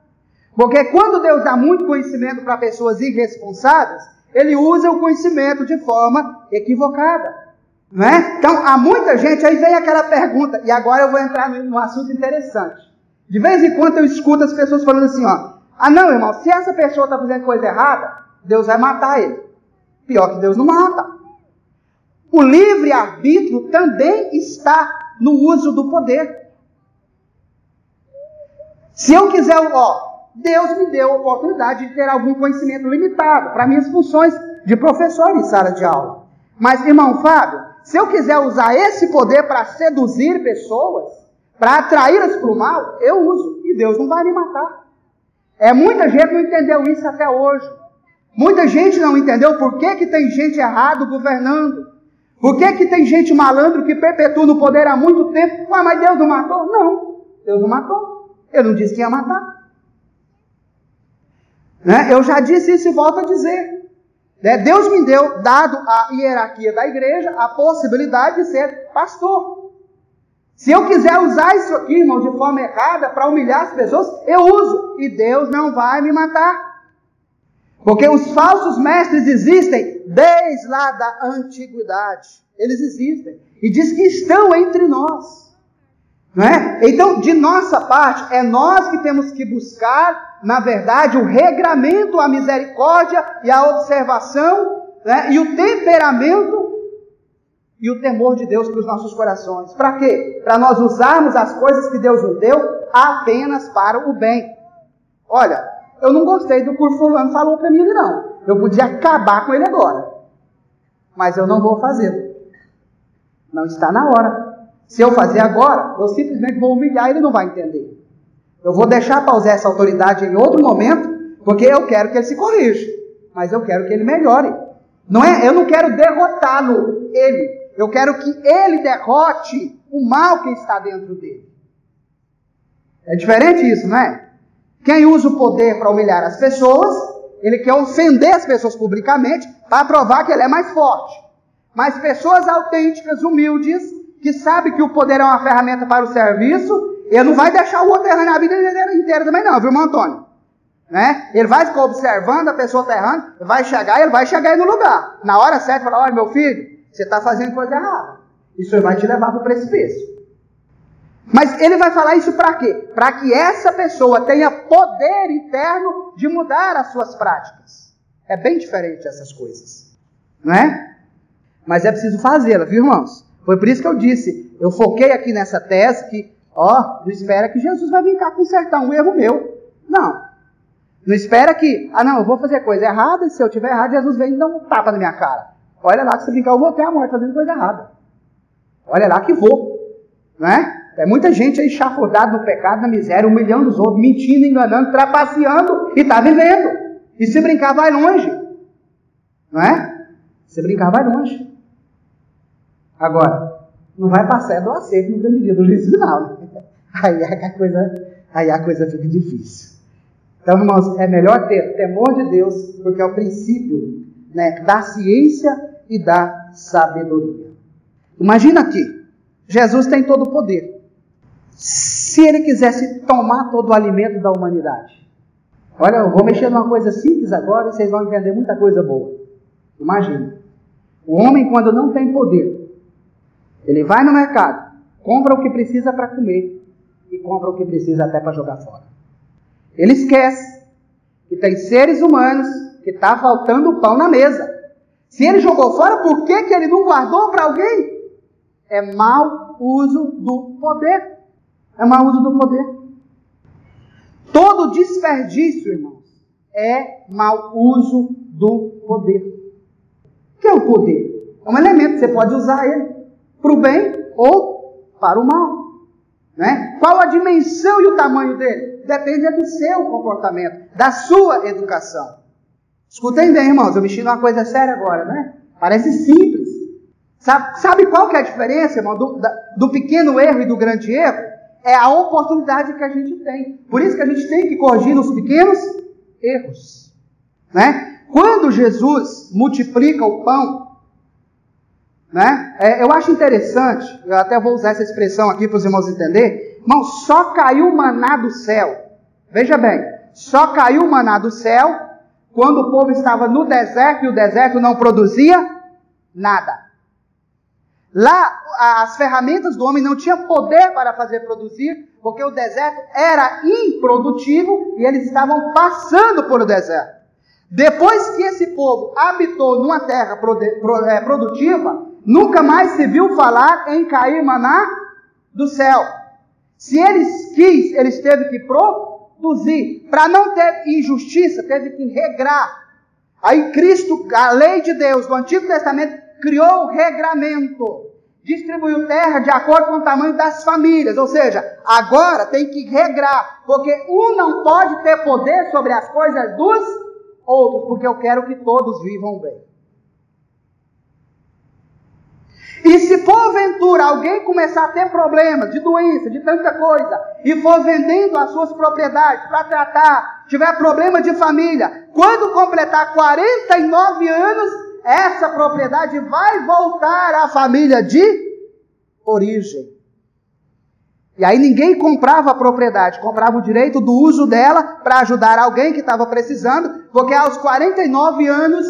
Porque quando Deus dá muito conhecimento para pessoas irresponsáveis, Ele usa o conhecimento de forma equivocada. Não é? Então, há muita gente, aí vem aquela pergunta, e agora eu vou entrar num assunto interessante. De vez em quando eu escuto as pessoas falando assim, não, irmão, se essa pessoa está fazendo coisa errada, Deus vai matar ele. Pior que Deus não mata. O livre-arbítrio também está no uso do poder. Se eu quiser, Deus me deu a oportunidade de ter algum conhecimento limitado para minhas funções de professor em sala de aula. Mas, irmão Fábio, se eu quiser usar esse poder para seduzir pessoas, para atraí-las para o mal, eu uso. E Deus não vai me matar. Muita gente não entendeu isso até hoje. Muita gente não entendeu por que tem gente errado governando. Por que tem gente malandro que perpetua no poder há muito tempo? Mas Deus não matou? Não, Deus não matou. Ele não disse que ia matar. Eu já disse isso e volto a dizer. Deus me deu, dado a hierarquia da igreja, a possibilidade de ser pastor. Se eu quiser usar isso aqui, irmão, de forma errada, para humilhar as pessoas, eu uso. E Deus não vai me matar. Porque os falsos mestres existem desde lá da antiguidade. Eles existem. E diz que estão entre nós. Não é? Então, de nossa parte, é nós que temos que buscar, na verdade, o regramento, a misericórdia e a observação, né? E o temperamento e o temor de Deus para os nossos corações. Para quê? Para nós usarmos as coisas que Deus nos deu apenas para o bem. Olha, eu não gostei do que o fulano falou para mim ali, não. Eu podia acabar com ele agora. Mas eu não vou fazer. Não está na hora. Se eu fazer agora, eu simplesmente vou humilhar e ele não vai entender. Eu vou deixar para usar essa autoridade em outro momento, porque eu quero que ele se corrija. Mas eu quero que ele melhore. Eu não quero derrotá-lo, ele. Eu quero que ele derrote o mal que está dentro dele. É diferente isso, não é? Quem usa o poder para humilhar as pessoas, ele quer ofender as pessoas publicamente para provar que ele é mais forte. Mas pessoas autênticas, humildes, que sabem que o poder é uma ferramenta para o serviço, ele não vai deixar o outro errando a vida inteira também não, viu, irmão Antônio? Né? Ele vai ficar observando a pessoa está errando, ele vai chegar aí no lugar. Na hora certa, falar, olha meu filho, você está fazendo coisa errada. Isso vai te levar para o precipício. Mas ele vai falar isso para quê? Para que essa pessoa tenha poder interno de mudar as suas práticas. É bem diferente essas coisas. Não é? Mas é preciso fazê-la, viu, irmãos? Foi por isso que eu disse, eu foquei aqui nessa tese que, não espera que Jesus vai vir cá consertar um erro meu. Não. Não espera que, eu vou fazer coisa errada, e se eu tiver errado, Jesus vem e dá um tapa na minha cara. Olha lá que se brincar, eu vou até a morte fazendo coisa errada. Olha lá que vou. Não é? Tem muita gente aí chafurdada no pecado, na miséria, humilhando os outros, mentindo, enganando, trapaceando e está vivendo. E se brincar, vai longe. Não é? Se brincar, vai longe. Agora, não vai passar do acerto no grande dia do juízo final. Aí a coisa fica difícil. Então, irmãos, é melhor ter temor de Deus, porque é o princípio, né, da ciência e da sabedoria. Imagina aqui, Jesus tem todo o poder. Se ele quisesse tomar todo o alimento da humanidade. Olha, eu vou mexer numa coisa simples agora e vocês vão entender muita coisa boa. Imagina, o homem quando não tem poder, ele vai no mercado, compra o que precisa para comer e compra o que precisa até para jogar fora. Ele esquece que tem seres humanos que está faltando pão na mesa. Se ele jogou fora, por que ele não guardou para alguém? É mau uso do poder. É mau uso do poder. Todo desperdício, irmãos, é mau uso do poder. O que é o poder? É um elemento, você pode usar ele para o bem ou para o mal. Né? Qual a dimensão e o tamanho dele? Depende do seu comportamento, da sua educação. Escutem bem, irmãos, eu mexi numa coisa séria agora, né? Parece simples. Sabe qual que é a diferença, irmão, do pequeno erro e do grande erro? É a oportunidade que a gente tem. Por isso que a gente tem que corrigir os pequenos erros. Né? Quando Jesus multiplica o pão, né? Eu acho interessante, eu até vou usar essa expressão aqui para os irmãos entenderem. Irmão, só caiu maná do céu. Veja bem, só caiu maná do céu quando o povo estava no deserto e o deserto não produzia nada. Lá, as ferramentas do homem não tinham poder para fazer produzir, porque o deserto era improdutivo e eles estavam passando por o deserto. Depois que esse povo habitou numa terra produtiva, nunca mais se viu falar em cair maná do céu. Se eles teve que produzir. Para não ter injustiça, teve que regrar. Aí Cristo, a lei de Deus do Antigo Testamento, criou o regramento. Distribuiu terra de acordo com o tamanho das famílias. Ou seja, agora tem que regrar. Porque um não pode ter poder sobre as coisas dos outros. Porque eu quero que todos vivam bem. E se porventura alguém começar a ter problemas de doença, de tanta coisa, e for vendendo as suas propriedades para tratar, tiver problema de família, quando completar 49 anos, essa propriedade vai voltar à família de origem. E aí ninguém comprava a propriedade, comprava o direito do uso dela para ajudar alguém que estava precisando, porque aos 49 anos,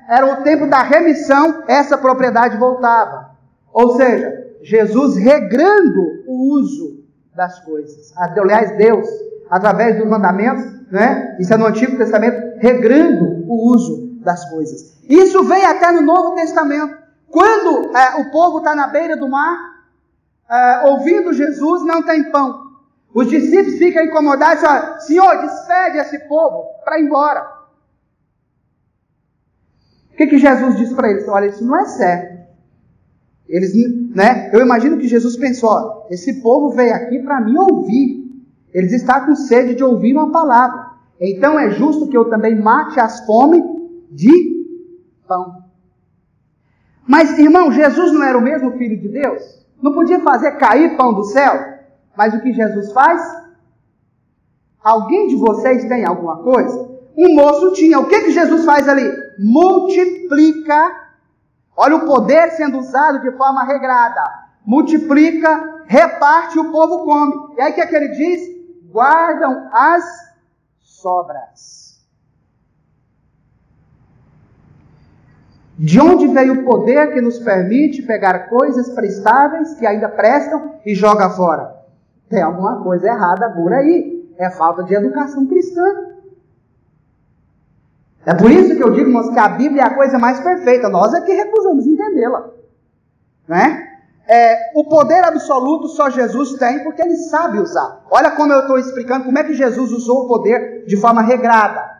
era o tempo da remissão, essa propriedade voltava. Ou seja, Jesus regrando o uso das coisas. Aliás, Deus, através dos mandamentos, isso é no Antigo Testamento, regrando o uso das coisas. Isso vem até no Novo Testamento. Quando o povo está na beira do mar, ouvindo Jesus, não tem pão. Os discípulos ficam incomodados e falam: Senhor, despede esse povo para ir embora. O que Jesus disse para eles? Olha, isso não é certo. Eu imagino que Jesus pensou: esse povo veio aqui para me ouvir. Eles estão com sede de ouvir uma palavra. Então é justo que eu também mate as fomes de pão. Mas, irmão, Jesus não era o mesmo Filho de Deus? Não podia fazer cair pão do céu? Mas o que Jesus faz? Alguém de vocês tem alguma coisa? Um moço tinha. O que Jesus faz ali? Multiplica. Olha o poder sendo usado de forma regrada. Multiplica, reparte e o povo come. E aí o que ele diz? Guardam as sobras. De onde veio o poder que nos permite pegar coisas prestáveis que ainda prestam e joga fora? Tem alguma coisa errada por aí. É falta de educação cristã. É por isso que eu digo, irmãos, que a Bíblia é a coisa mais perfeita. Nós é que recusamos entendê-la. O poder absoluto só Jesus tem, porque Ele sabe usar. Olha como eu estou explicando como é que Jesus usou o poder de forma regrada.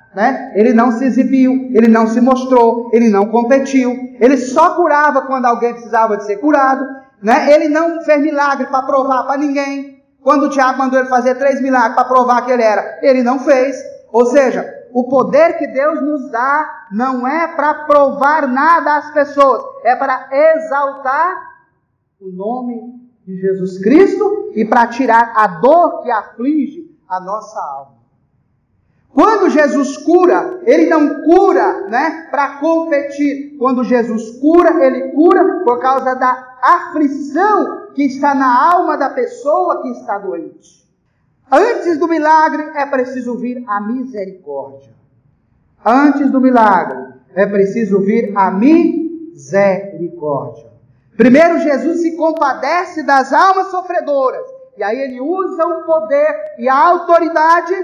Ele não se exibiu, Ele não se mostrou, Ele não competiu. Ele só curava quando alguém precisava de ser curado. né? Ele não fez milagre para provar para ninguém. Quando o diabo mandou ele fazer 3 milagres para provar que ele não fez. Ou seja, o poder que Deus nos dá não é para provar nada às pessoas, é para exaltar o nome de Jesus Cristo e para tirar a dor que aflige a nossa alma. Quando Jesus cura, Ele não cura, né, para competir. Quando Jesus cura, Ele cura por causa da aflição que está na alma da pessoa que está doente. Antes do milagre é preciso vir a misericórdia. Antes do milagre é preciso vir a misericórdia. Primeiro Jesus se compadece das almas sofredoras. E aí Ele usa o poder e a autoridade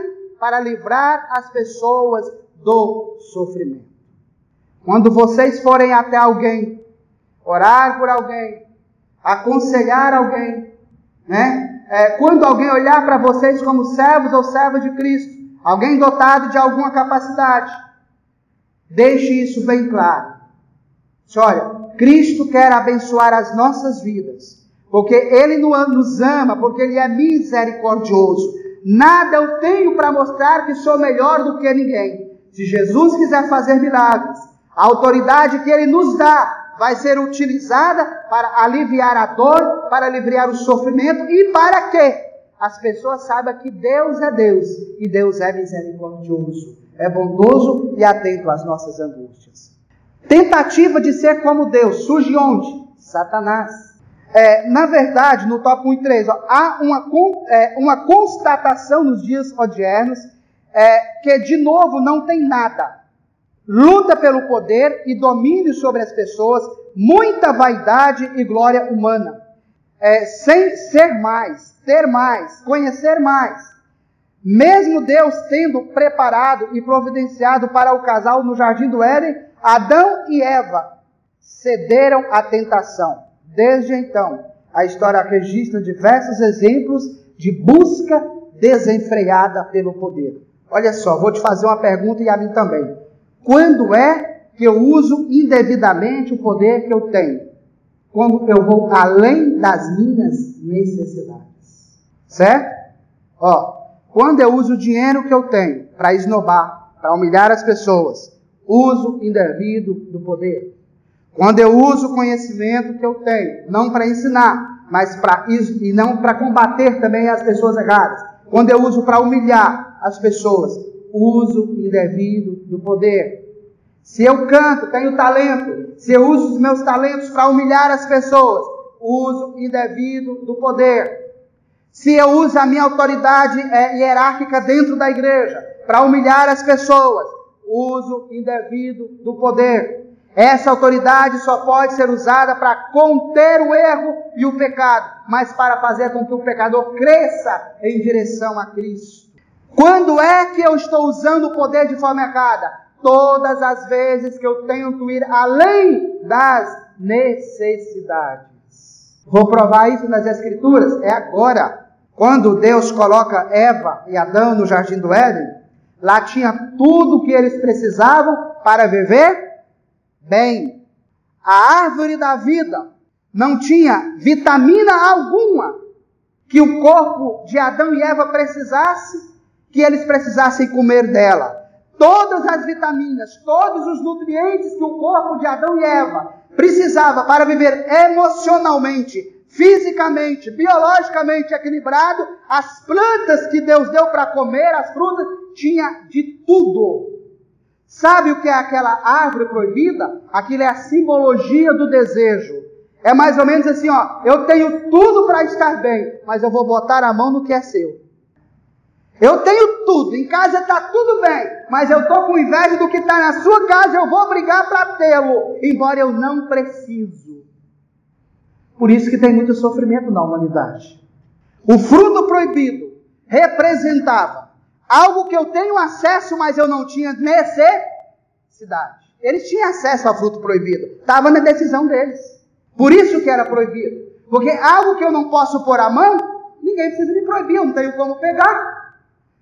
para livrar as pessoas do sofrimento. Quando vocês forem até alguém, orar por alguém, aconselhar alguém, né? Quando alguém olhar para vocês como servos ou servas de Cristo, alguém dotado de alguma capacidade, deixe isso bem claro. Olha, Cristo quer abençoar as nossas vidas, porque Ele nos ama, porque Ele é misericordioso. Nada eu tenho para mostrar que sou melhor do que ninguém. Se Jesus quiser fazer milagres, a autoridade que Ele nos dá vai ser utilizada para aliviar a dor, para aliviar o sofrimento e para que as pessoas saibam que Deus é Deus e Deus é misericordioso, é bondoso e atento às nossas angústias. Tentativa de ser como Deus surge onde? Satanás. Na verdade, no tópico 1 e 3, há uma constatação nos dias odiernos que, de novo, não tem nada. Luta pelo poder e domínio sobre as pessoas, muita vaidade e glória humana. Sem ser mais, ter mais, conhecer mais. Mesmo Deus tendo preparado e providenciado para o casal no jardim do Éden, Adão e Eva cederam à tentação. Desde então, a história registra diversos exemplos de busca desenfreada pelo poder. Olha só, vou te fazer uma pergunta e a mim também. Quando é que eu uso indevidamente o poder que eu tenho? Quando eu vou além das minhas necessidades. Certo? Quando eu uso o dinheiro que eu tenho para esnobar, para humilhar as pessoas, uso indevido do poder. Quando eu uso o conhecimento que eu tenho, não para ensinar, mas e não para combater também as pessoas erradas. Quando eu uso para humilhar as pessoas, uso indevido do poder. Se eu canto, tenho talento, se eu uso os meus talentos para humilhar as pessoas, uso indevido do poder. Se eu uso a minha autoridade hierárquica dentro da igreja para humilhar as pessoas, uso indevido do poder. Essa autoridade só pode ser usada para conter o erro e o pecado, mas para fazer com que o pecador cresça em direção a Cristo. Quando é que eu estou usando o poder de forma errada? Todas as vezes que eu tento ir além das necessidades. Vou provar isso nas Escrituras? É agora. Quando Deus coloca Eva e Adão no jardim do Éden, lá tinha tudo o que eles precisavam para viver bem. A árvore da vida não tinha vitamina alguma que o corpo de Adão e Eva precisasse, que eles precisassem comer dela. Todas as vitaminas, todos os nutrientes que o corpo de Adão e Eva precisava para viver emocionalmente, fisicamente, biologicamente equilibrado, as plantas que Deus deu para comer, as frutas, tinha de tudo. Sabe o que é aquela árvore proibida? Aquilo é a simbologia do desejo. É mais ou menos assim, eu tenho tudo para estar bem, mas eu vou botar a mão no que é seu. Eu tenho tudo, em casa está tudo bem, mas eu estou com inveja do que está na sua casa, eu vou brigar para tê-lo, embora eu não preciso. Por isso que tem muito sofrimento na humanidade. O fruto proibido representava algo que eu tenho acesso, mas eu não tinha necessidade. Eles tinham acesso ao fruto proibido, estava na decisão deles. Por isso que era proibido. Porque algo que eu não posso pôr a mão, ninguém precisa me proibir, eu não tenho como pegar.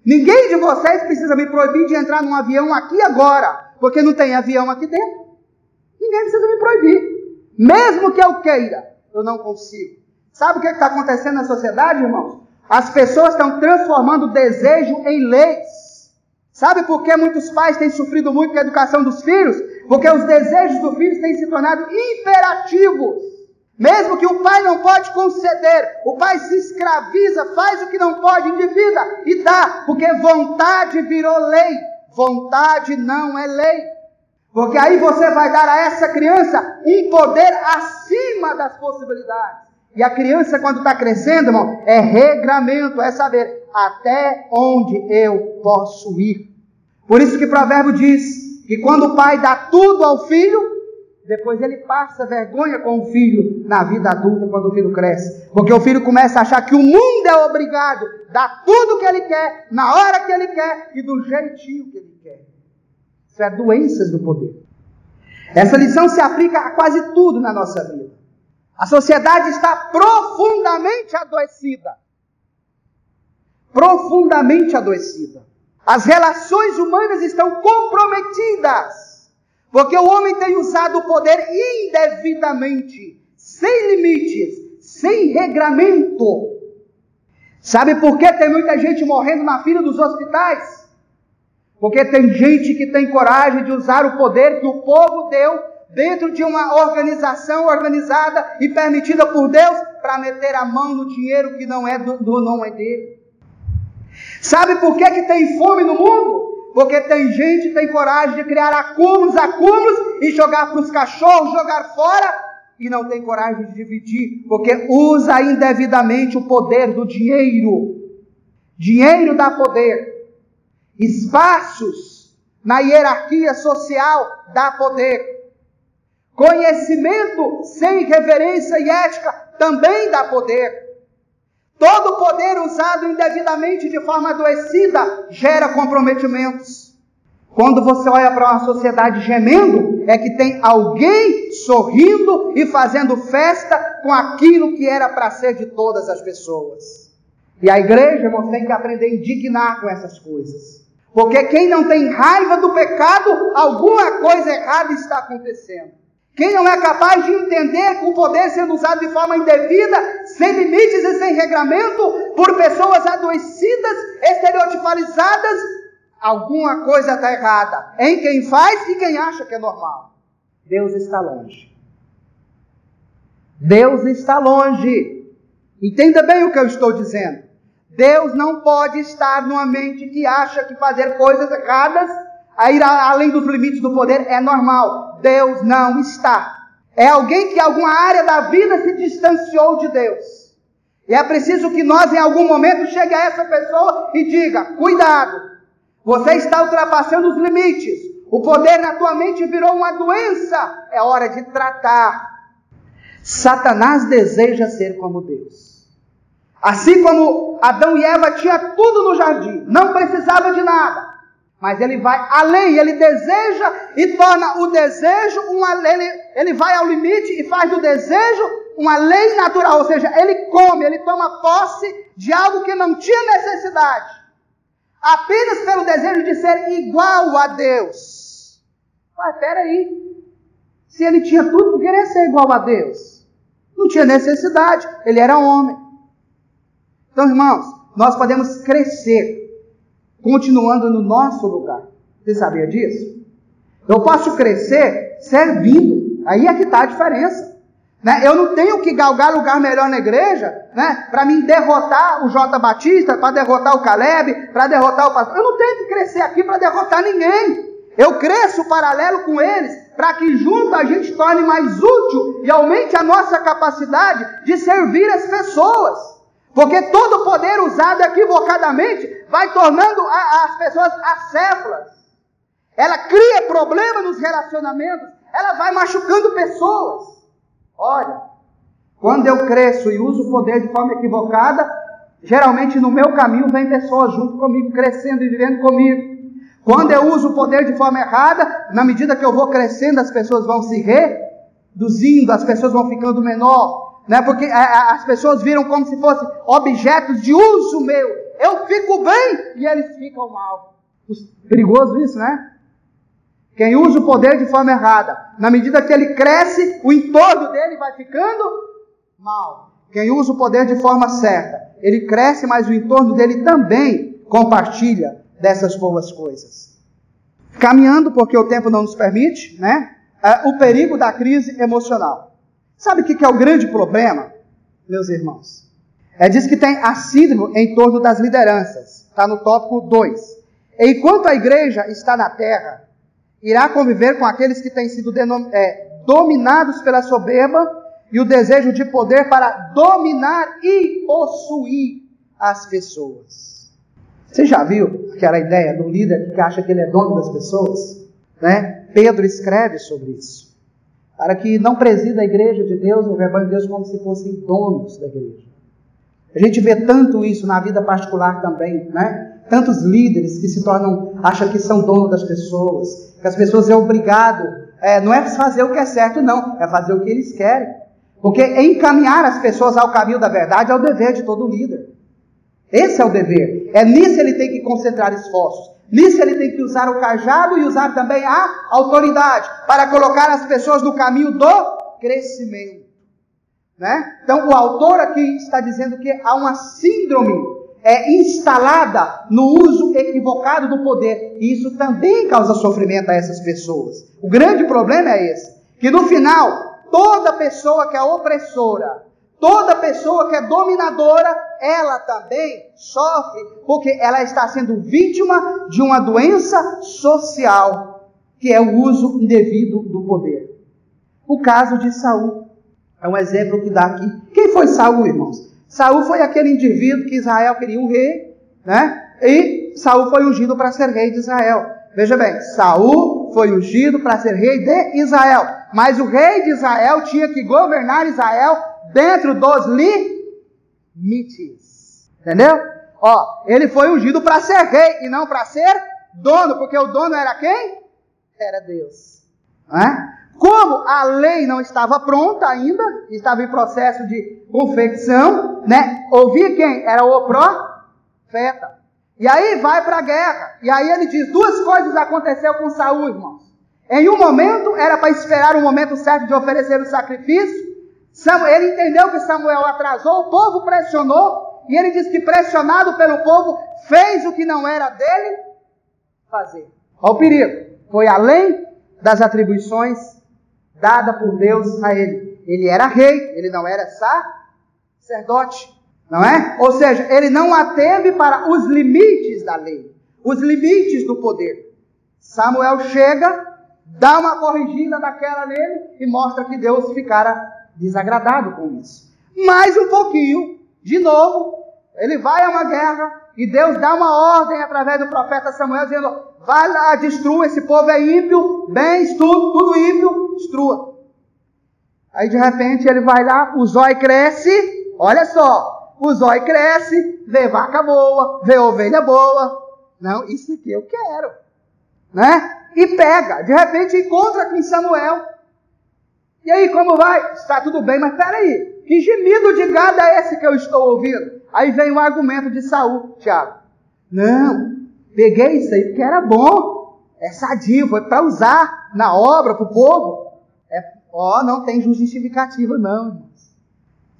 Ninguém de vocês precisa me proibir de entrar num avião aqui agora, porque não tem avião aqui dentro. Ninguém precisa me proibir. Mesmo que eu queira, eu não consigo. Sabe o que está acontecendo na sociedade, irmãos? As pessoas estão transformando o desejo em leis. Sabe por que muitos pais têm sofrido muito com a educação dos filhos? Porque os desejos dos filhos têm se tornado imperativos. Mesmo que o pai não pode conceder, o pai se escraviza, faz o que não pode, endivida e dá, porque vontade virou lei. Vontade não é lei. Porque aí você vai dar a essa criança um poder acima das possibilidades. E a criança, quando está crescendo, irmão, é regramento, é saber até onde eu posso ir. Por isso que o provérbio diz que quando o pai dá tudo ao filho, depois ele passa vergonha com o filho na vida adulta, quando o filho cresce. Porque o filho começa a achar que o mundo é obrigado a dar tudo o que ele quer, na hora que ele quer e do jeitinho que ele quer. Isso é doenças do poder. Essa lição se aplica a quase tudo na nossa vida. A sociedade está profundamente adoecida. Profundamente adoecida. As relações humanas estão comprometidas. Porque o homem tem usado o poder indevidamente, sem limites, sem regramento. Sabe por que tem muita gente morrendo na fila dos hospitais? Porque tem gente que tem coragem de usar o poder que o povo deu dentro de uma organização organizada e permitida por Deus para meter a mão no dinheiro que não é dele. Sabe por que tem fome no mundo? Porque tem gente que tem coragem de criar acúmulos e jogar para os cachorros, jogar fora, e não tem coragem de dividir, porque usa indevidamente o poder do dinheiro. Dinheiro dá poder. Espaços na hierarquia social dá poder. Conhecimento sem reverência e ética também dá poder. Todo poder usado indevidamente de forma adoecida gera comprometimentos. Quando você olha para uma sociedade gemendo, é que tem alguém sorrindo e fazendo festa com aquilo que era para ser de todas as pessoas. E a igreja, irmãos, tem que aprender a indignar com essas coisas. Porque quem não tem raiva do pecado, alguma coisa errada está acontecendo. Quem não é capaz de entender que o poder sendo usado de forma indevida, sem limites e sem regramento, por pessoas adoecidas, estereotipalizadas, alguma coisa está errada em quem faz e quem acha que é normal. Deus está longe. Deus está longe. Entenda bem o que eu estou dizendo. Deus não pode estar numa mente que acha que fazer coisas erradas, a ir além dos limites do poder, é normal. Deus não está. É alguém que em alguma área da vida se distanciou de Deus. E é preciso que nós em algum momento chegue a essa pessoa e diga: cuidado, você está ultrapassando os limites. O poder na tua mente virou uma doença. É hora de tratar. Satanás deseja ser como Deus. Assim como Adão e Eva tinham tudo no jardim, não precisava de nada. Mas ele vai além, ele deseja e torna o desejo uma lei. Ele vai ao limite e faz do desejo uma lei natural. Ou seja, ele come, ele toma posse de algo que não tinha necessidade. Apenas pelo desejo de ser igual a Deus. Mas peraí, se ele tinha tudo, por que queria ser igual a Deus? Não tinha necessidade, ele era homem. Então, irmãos, nós podemos crescer continuando no nosso lugar. Você sabia disso? Eu posso crescer servindo. Aí é que está a diferença. Eu não tenho que galgar lugar melhor na igreja, para mim derrotar o J. Batista, para derrotar o Caleb, para derrotar o pastor. Eu não tenho que crescer aqui para derrotar ninguém. Eu cresço paralelo com eles, para que junto a gente torne mais útil e aumente a nossa capacidade de servir as pessoas. Porque todo poder usado equivocadamente vai tornando as pessoas acéfalas. Ela cria problema nos relacionamentos, ela vai machucando pessoas. Olha, quando eu cresço e uso o poder de forma equivocada, geralmente no meu caminho vem pessoas junto comigo, crescendo e vivendo comigo. Quando eu uso o poder de forma errada, na medida que eu vou crescendo, as pessoas vão se reduzindo, as pessoas vão ficando menor. Porque as pessoas viram como se fossem objetos de uso meu. Eu fico bem e eles ficam mal. Perigoso isso, né? Quem usa o poder de forma errada, na medida que ele cresce, o entorno dele vai ficando mal. Quem usa o poder de forma certa, ele cresce, mas o entorno dele também compartilha dessas boas coisas. Caminhando, porque o tempo não nos permite, né? O perigo da crise emocional. Sabe o que é o grande problema, meus irmãos? Diz que tem a síndrome em torno das lideranças. Está no tópico 2. Enquanto a igreja está na terra, irá conviver com aqueles que têm sido dominados pela soberba e o desejo de poder para dominar e possuir as pessoas. Você já viu aquela ideia do líder que acha que ele é dono das pessoas? Né? Pedro escreve sobre isso. Para que não presida a igreja de Deus, o rebanho de Deus, como se fossem donos da igreja. A gente vê tanto isso na vida particular também, né? Tantos líderes que se tornam, acham que são donos das pessoas, que as pessoas é obrigado, não é fazer o que é certo, não, é fazer o que eles querem. Porque encaminhar as pessoas ao caminho da verdade é o dever de todo líder. Esse é o dever. Nisso ele tem que concentrar esforços. Nisso ele tem que usar o cajado e usar também a autoridade para colocar as pessoas no caminho do crescimento. Né? Então o autor aqui está dizendo que há uma síndrome instalada no uso equivocado do poder. E isso também causa sofrimento a essas pessoas. O grande problema é esse. Que no final, toda pessoa que é opressora, toda pessoa que é dominadora, ela também sofre, porque ela está sendo vítima de uma doença social, que é o uso indevido do poder. O caso de Saul é um exemplo que dá aqui. Quem foi Saul, irmãos? Saul foi aquele indivíduo que Israel queria um rei, né? E Saul foi ungido para ser rei de Israel. Veja bem, Saul foi ungido para ser rei de Israel, mas o rei de Israel tinha que governar Israel dentro dos limites. Entendeu? Ele foi ungido para ser rei e não para ser dono, porque o dono era quem? Era Deus. Né? Como a lei não estava pronta ainda, estava em processo de confecção, né? Ouvia quem? Era o profeta. E aí vai para a guerra. E aí ele diz, duas coisas aconteceu com Saul, irmãos. Em um momento, era para esperar o momento certo de oferecer o sacrifício. Ele entendeu que Samuel atrasou, o povo pressionou, e ele diz que pressionado pelo povo, fez o que não era dele fazer. Olha o perigo. Foi além das atribuições dadas por Deus a ele. Ele era rei, ele não era sacerdote. Não é? Ou seja, ele não ateve para os limites da lei, os limites do poder. Samuel chega, dá uma corrigida daquela nele e mostra que Deus ficara desagradado com isso. Mais um pouquinho, de novo, ele vai a uma guerra e Deus dá uma ordem através do profeta Samuel, dizendo, vai lá, destrua, esse povo é ímpio, bens, tudo ímpio, destrua. Aí de repente ele vai lá, o zóio cresce, olha só, o zóio cresce, vê vaca boa, vê ovelha boa. Não, isso aqui eu quero. Né? E pega, de repente encontra com Samuel. E aí, como vai? Está tudo bem, mas peraí, que gemido de gado é esse que eu estou ouvindo? Aí vem o argumento de Saul, Tiago. Não, peguei isso aí porque era bom, é sadio, foi para usar na obra, para o povo. Não tem justificativa não, irmãos.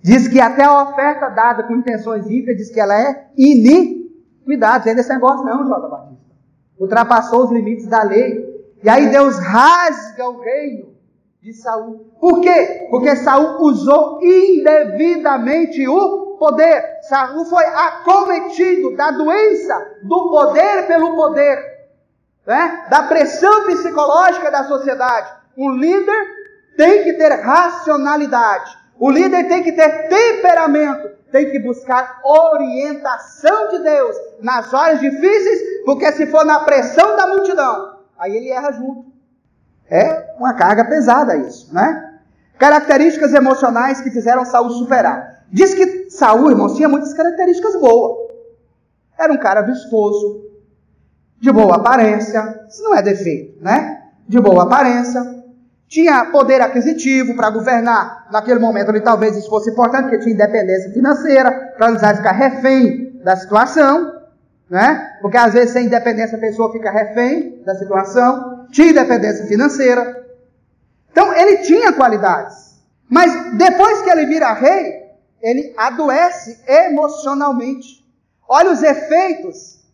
Diz que até a oferta dada com intenções ímpias, diz que ela é iniquidade. Não tem desse negócio não, J. Batista. Ultrapassou os limites da lei. E aí Deus rasga o reino de Saul. Por quê? Porque Saul usou indevidamente o poder. Saul foi acometido da doença do poder pelo poder. Né? Da pressão psicológica da sociedade. Um líder tem que ter racionalidade. O líder tem que ter temperamento, tem que buscar orientação de Deus nas horas difíceis, porque se for na pressão da multidão, aí ele erra junto. É uma carga pesada isso, né? Características emocionais que fizeram Saul superar. Diz que Saul, irmãos, tinha muitas características boas. Era um cara vistoso, de boa aparência, isso não é defeito, né? De boa aparência. Tinha poder aquisitivo para governar. Naquele momento ali talvez isso fosse importante, porque tinha independência financeira, para não precisar ficar refém da situação, né? Porque às vezes sem independência a pessoa fica refém da situação. Tinha independência financeira. Então ele tinha qualidades. Mas depois que ele vira rei, ele adoece emocionalmente. Olha os efeitos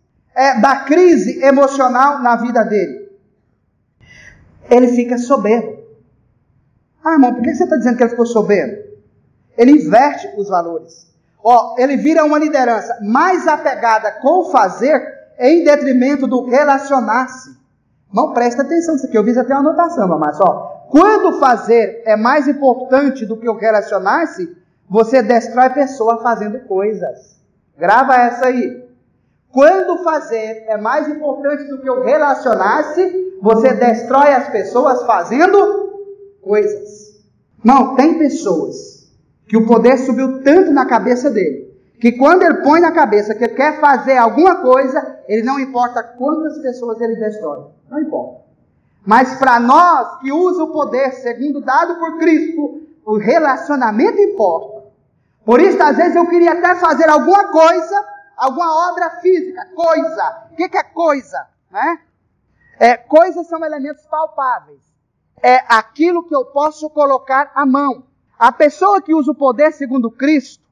da crise emocional na vida dele. Ele fica soberbo. Ah, irmão, por que você está dizendo que ele ficou soberbo? Ele inverte os valores. Ele vira uma liderança mais apegada com o fazer em detrimento do relacionar-se. Não presta atenção nisso aqui, eu fiz até uma anotação, mas quando fazer é mais importante do que o relacionar-se, você destrói pessoa fazendo coisas. Grava essa aí. Quando fazer é mais importante do que o relacionar-se, você destrói as pessoas fazendo coisas. Não, tem pessoas que o poder subiu tanto na cabeça dele, que quando ele põe na cabeça que ele quer fazer alguma coisa, ele não importa quantas pessoas ele destrói. Não importa. Mas para nós que usa o poder segundo dado por Cristo, o relacionamento importa. Por isso, às vezes eu queria até fazer alguma coisa, alguma obra física, coisa. O que é coisa? Né? Coisas são elementos palpáveis. É aquilo que eu posso colocar à mão. A pessoa que usa o poder segundo Cristo,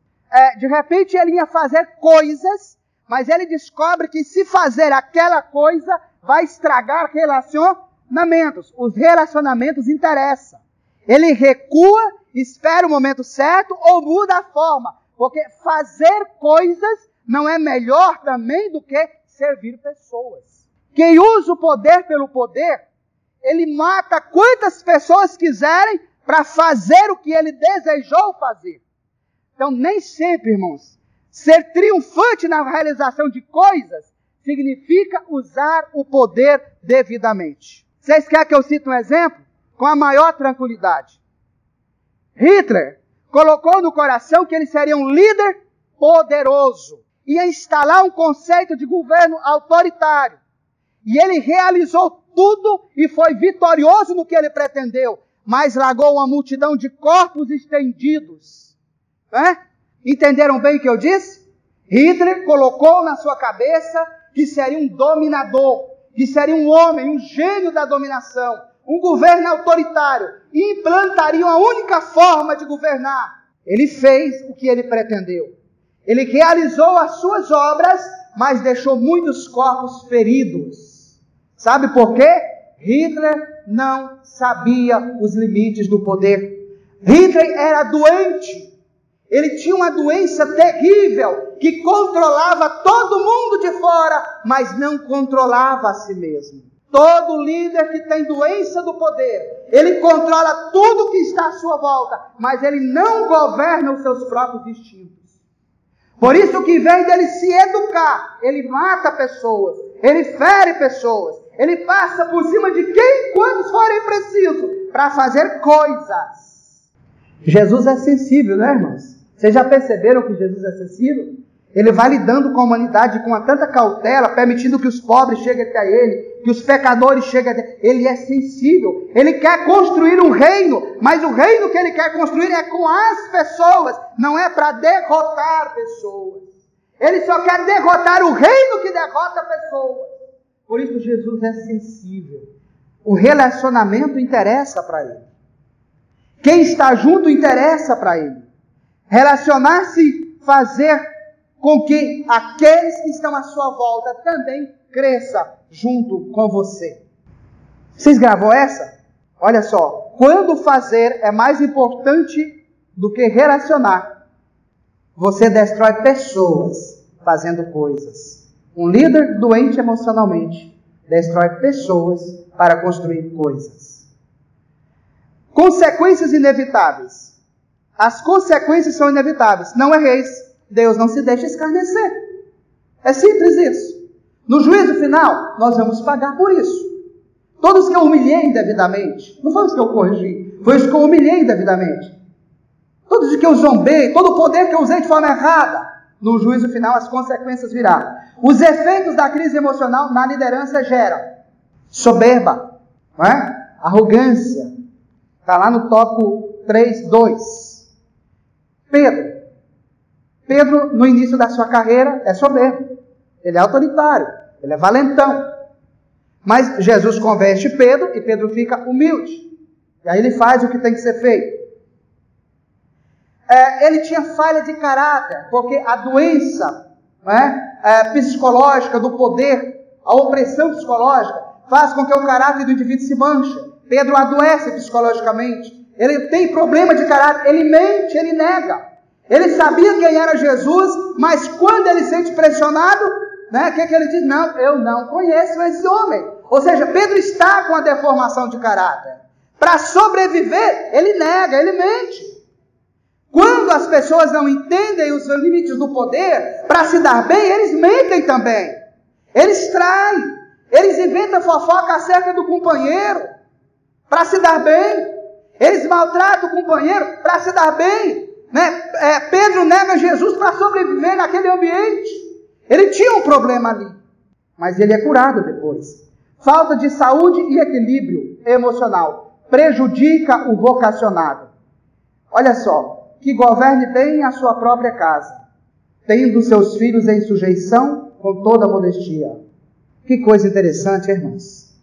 de repente ele ia fazer coisas, mas ele descobre que se fazer aquela coisa vai estragar relacionamentos. Os relacionamentos interessam. Ele recua, espera o momento certo ou muda a forma. Porque fazer coisas não é melhor também do que servir pessoas. Quem usa o poder pelo poder, ele mata quantas pessoas quiserem para fazer o que ele desejou fazer. Então, nem sempre, irmãos, ser triunfante na realização de coisas significa usar o poder devidamente. Vocês querem que eu cite um exemplo? Com a maior tranquilidade. Hitler colocou no coração que ele seria um líder poderoso. Ia instalar um conceito de governo autoritário. E ele realizou tudo e foi vitorioso no que ele pretendeu. Mas largou uma multidão de corpos estendidos. Entenderam bem o que eu disse? Hitler colocou na sua cabeça que seria um dominador, que seria um homem, um gênio da dominação, um governo autoritário, e implantaria a única forma de governar. Ele fez o que ele pretendeu. Ele realizou as suas obras, mas deixou muitos corpos feridos. Sabe por quê? Hitler não sabia os limites do poder. Hitler era doente. Ele tinha uma doença terrível que controlava todo mundo de fora, mas não controlava a si mesmo. Todo líder que tem doença do poder, ele controla tudo que está à sua volta, mas ele não governa os seus próprios instintos. Por isso que, em vez dele se educar, ele mata pessoas, ele fere pessoas, ele passa por cima de quem, quantos forem precisos, para fazer coisas. Jesus é sensível, né, irmãos? Vocês já perceberam que Jesus é sensível? Ele vai lidando com a humanidade com tanta cautela, permitindo que os pobres cheguem até ele, que os pecadores cheguem até ele. Ele é sensível. Ele quer construir um reino, mas o reino que ele quer construir é com as pessoas, não é para derrotar pessoas. Ele só quer derrotar o reino que derrota pessoas. Por isso Jesus é sensível. O relacionamento interessa para ele. Quem está junto interessa para ele. Relacionar-se, fazer com que aqueles que estão à sua volta também cresçam junto com você. Vocês gravou essa? Olha só, quando fazer é mais importante do que relacionar, você destrói pessoas fazendo coisas. Um líder doente emocionalmente destrói pessoas para construir coisas. Consequências inevitáveis. As consequências são inevitáveis. Não erreis. Deus não se deixa escarnecer. É simples isso. No juízo final, nós vamos pagar por isso. Todos que eu humilhei indevidamente, não foi os que eu corrigi, foi os que eu humilhei indevidamente. Todos que eu zombei, todo o poder que eu usei de forma errada, no juízo final as consequências virão. Os efeitos da crise emocional na liderança geram soberba, não é? Arrogância. Está lá no tópico 3.2. Pedro, no início da sua carreira, é soberbo. Ele é autoritário. Ele é valentão. Mas Jesus converte Pedro e Pedro fica humilde. E aí ele faz o que tem que ser feito. ele tinha falha de caráter, porque a doença psicológica do poder, a opressão psicológica, faz com que o caráter do indivíduo se manche. Pedro adoece psicologicamente, ele tem problema de caráter, ele mente, ele nega. Ele sabia quem era Jesus, mas quando ele se sente pressionado, o que ele diz? Não, eu não conheço esse homem. Ou seja, Pedro está com a deformação de caráter. Para sobreviver, ele nega, ele mente. Quando as pessoas não entendem os limites do poder, para se dar bem, eles mentem também. Eles traem, eles inventam fofoca acerca do companheiro, para se dar bem. Eles maltratam o companheiro para se dar bem. Pedro nega Jesus para sobreviver naquele ambiente. Ele tinha um problema ali, mas ele é curado depois. Falta de saúde e equilíbrio emocional prejudica o vocacionado. Olha só, que governe bem a sua própria casa, tendo seus filhos em sujeição com toda modestia. Que coisa interessante, irmãos.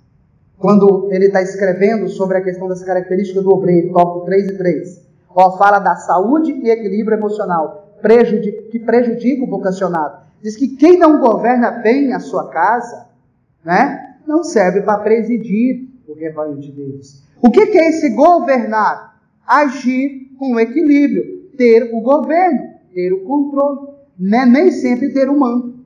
Quando ele está escrevendo sobre a questão das características do obreiro, tópico 3 e 3, fala da saúde e equilíbrio emocional, que prejudica o vocacionado. Diz que quem não governa bem a sua casa, não serve para presidir o rebanho de Deus. O que é esse governar? Agir com equilíbrio, ter o governo, ter o controle, nem sempre ter o mando.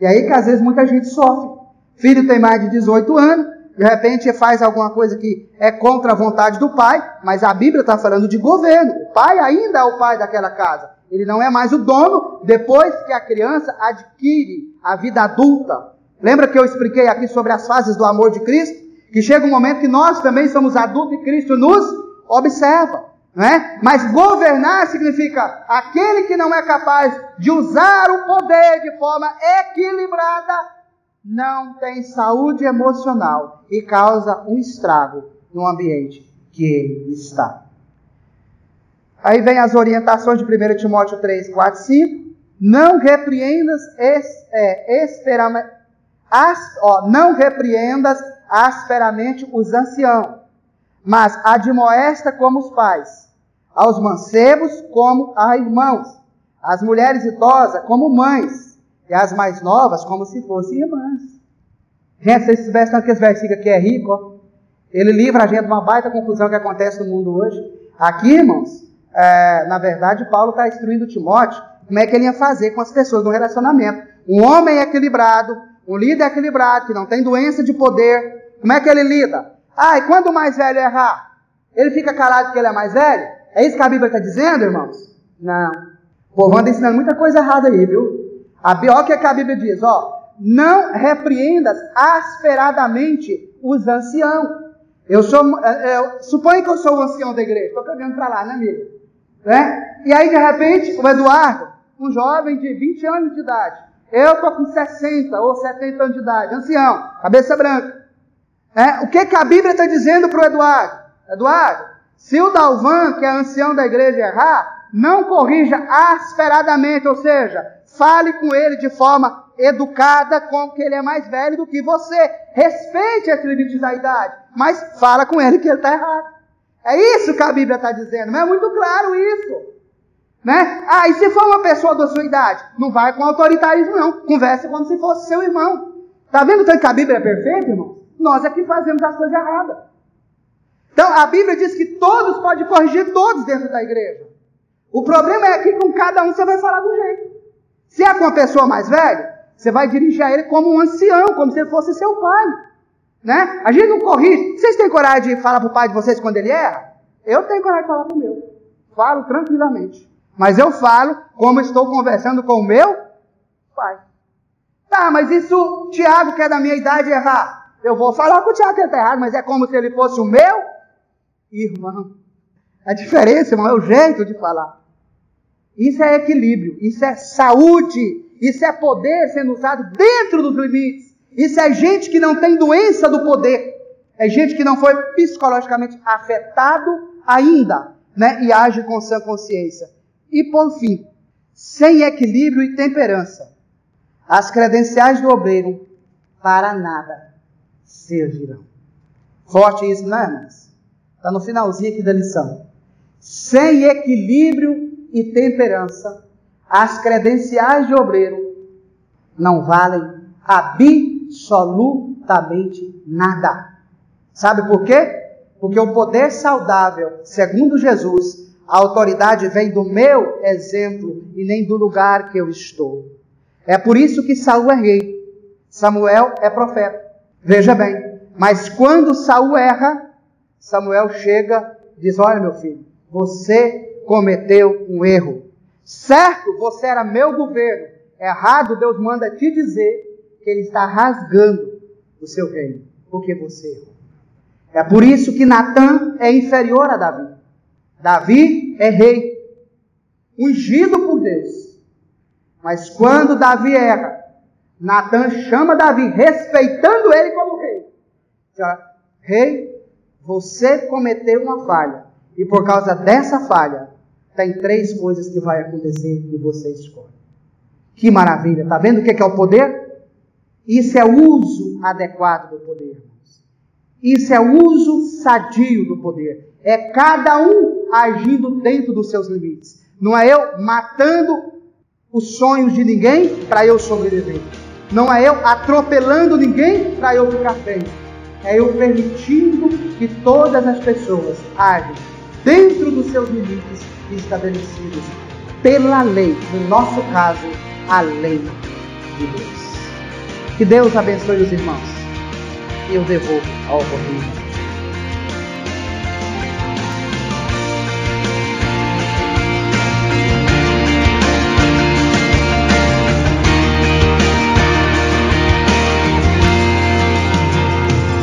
E aí que às vezes muita gente sofre. Filho tem mais de 18 anos, de repente faz alguma coisa que é contra a vontade do pai, mas a Bíblia está falando de governo. O pai ainda é o pai daquela casa. Ele não é mais o dono depois que a criança adquire a vida adulta. Lembra que eu expliquei aqui sobre as fases do amor de Cristo? Que chega um momento que nós também somos adultos e Cristo nos observa. Mas governar significa aquele que não é capaz de usar o poder de forma equilibrada, não tem saúde emocional e causa um estrago no ambiente que ele está. Aí vem as orientações de 1 Timóteo 3, 4, 5. Não repreendas asperamente os anciãos, mas admoesta como os pais, aos mancebos como a irmãos, as mulheres idosas como mães, e as mais novas como se fossem irmãs. Gente, se vocês tivessem aqueles versículos que é rico, ele livra a gente de uma baita confusão que acontece no mundo hoje. Aqui, irmãos, na verdade, Paulo está instruindo Timóteo como é que ele ia fazer com as pessoas no relacionamento. Um homem equilibrado, um líder equilibrado, que não tem doença de poder, como é que ele lida? E quando o mais velho errar, ele fica calado porque ele é mais velho? É isso que a Bíblia está dizendo, irmãos? Não. O povo anda ensinando muita coisa errada aí, viu? Olha o que a Bíblia diz, não repreendas asperadamente os anciãos. Suponho que eu sou o ancião da igreja, estou caminhando para lá, né, amiga? E aí, de repente, o Eduardo, um jovem de 20 anos de idade, eu estou com 60 ou 70 anos de idade, ancião, cabeça branca. O que a Bíblia está dizendo para o Eduardo? Eduardo, se o Dalvan, que é ancião da igreja, errar, não corrija asperadamente, ou seja, fale com ele de forma educada, como que ele é mais velho do que você. Respeite esse limite da idade, mas fala com ele que ele está errado. É isso que a Bíblia está dizendo, não é muito claro isso. E se for uma pessoa da sua idade, não vai com autoritarismo não, converse como se fosse seu irmão. Está vendo tanto que a Bíblia é perfeita, irmão? Nós é que fazemos as coisas erradas. Então, a Bíblia diz que todos podem corrigir todos dentro da igreja. O problema é que com cada um você vai falar do jeito. Se é com uma pessoa mais velha, você vai dirigir a ele como um ancião, como se ele fosse seu pai. A gente não corrige. Vocês têm coragem de falar para o pai de vocês quando ele erra? Eu tenho coragem de falar para o meu. Falo tranquilamente. Mas eu falo como estou conversando com o meu pai. Mas e se o Tiago, que é da minha idade, errar? Eu vou falar com o Tiago que ele está errado, mas é como se ele fosse o meu irmão. A diferença, irmão, é o jeito de falar. Isso é equilíbrio, isso é saúde, isso é poder sendo usado dentro dos limites. Isso é gente que não tem doença do poder. É gente que não foi psicologicamente afetado ainda, e age com sã consciência. E por fim, sem equilíbrio e temperança, as credenciais do obreiro para nada servirão. Forte isso, não é, irmãos? Está no finalzinho aqui da lição. Sem equilíbrio e temperança, as credenciais de obreiro não valem absolutamente nada. Sabe por quê? Porque o poder saudável, segundo Jesus, a autoridade vem do meu exemplo e nem do lugar que eu estou. É por isso que Saul é rei, Samuel é profeta. Veja bem, mas quando Saul erra, Samuel chega e diz: olha, meu filho, você cometeu um erro. Certo, você era meu governo. Errado, Deus manda te dizer que Ele está rasgando o seu reino, porque você errou. É por isso que Natã é inferior a Davi. Davi é rei, ungido por Deus. Mas quando Davi erra, Natã chama Davi, respeitando ele como rei. Rei, você cometeu uma falha. E por causa dessa falha, tem 3 coisas que vai acontecer e você escolhe. Que maravilha! Está vendo o que é o poder? Isso é o uso adequado do poder, irmãos. Isso é o uso sadio do poder. É cada um agindo dentro dos seus limites. Não é eu matando os sonhos de ninguém para eu sobreviver. Não é eu atropelando ninguém para eu ficar bem. É eu permitindo que todas as pessoas agem dentro dos seus limites estabelecidos pela lei. No nosso caso, a lei de Deus. Que Deus abençoe os irmãos. E eu devolvo a oportunidade.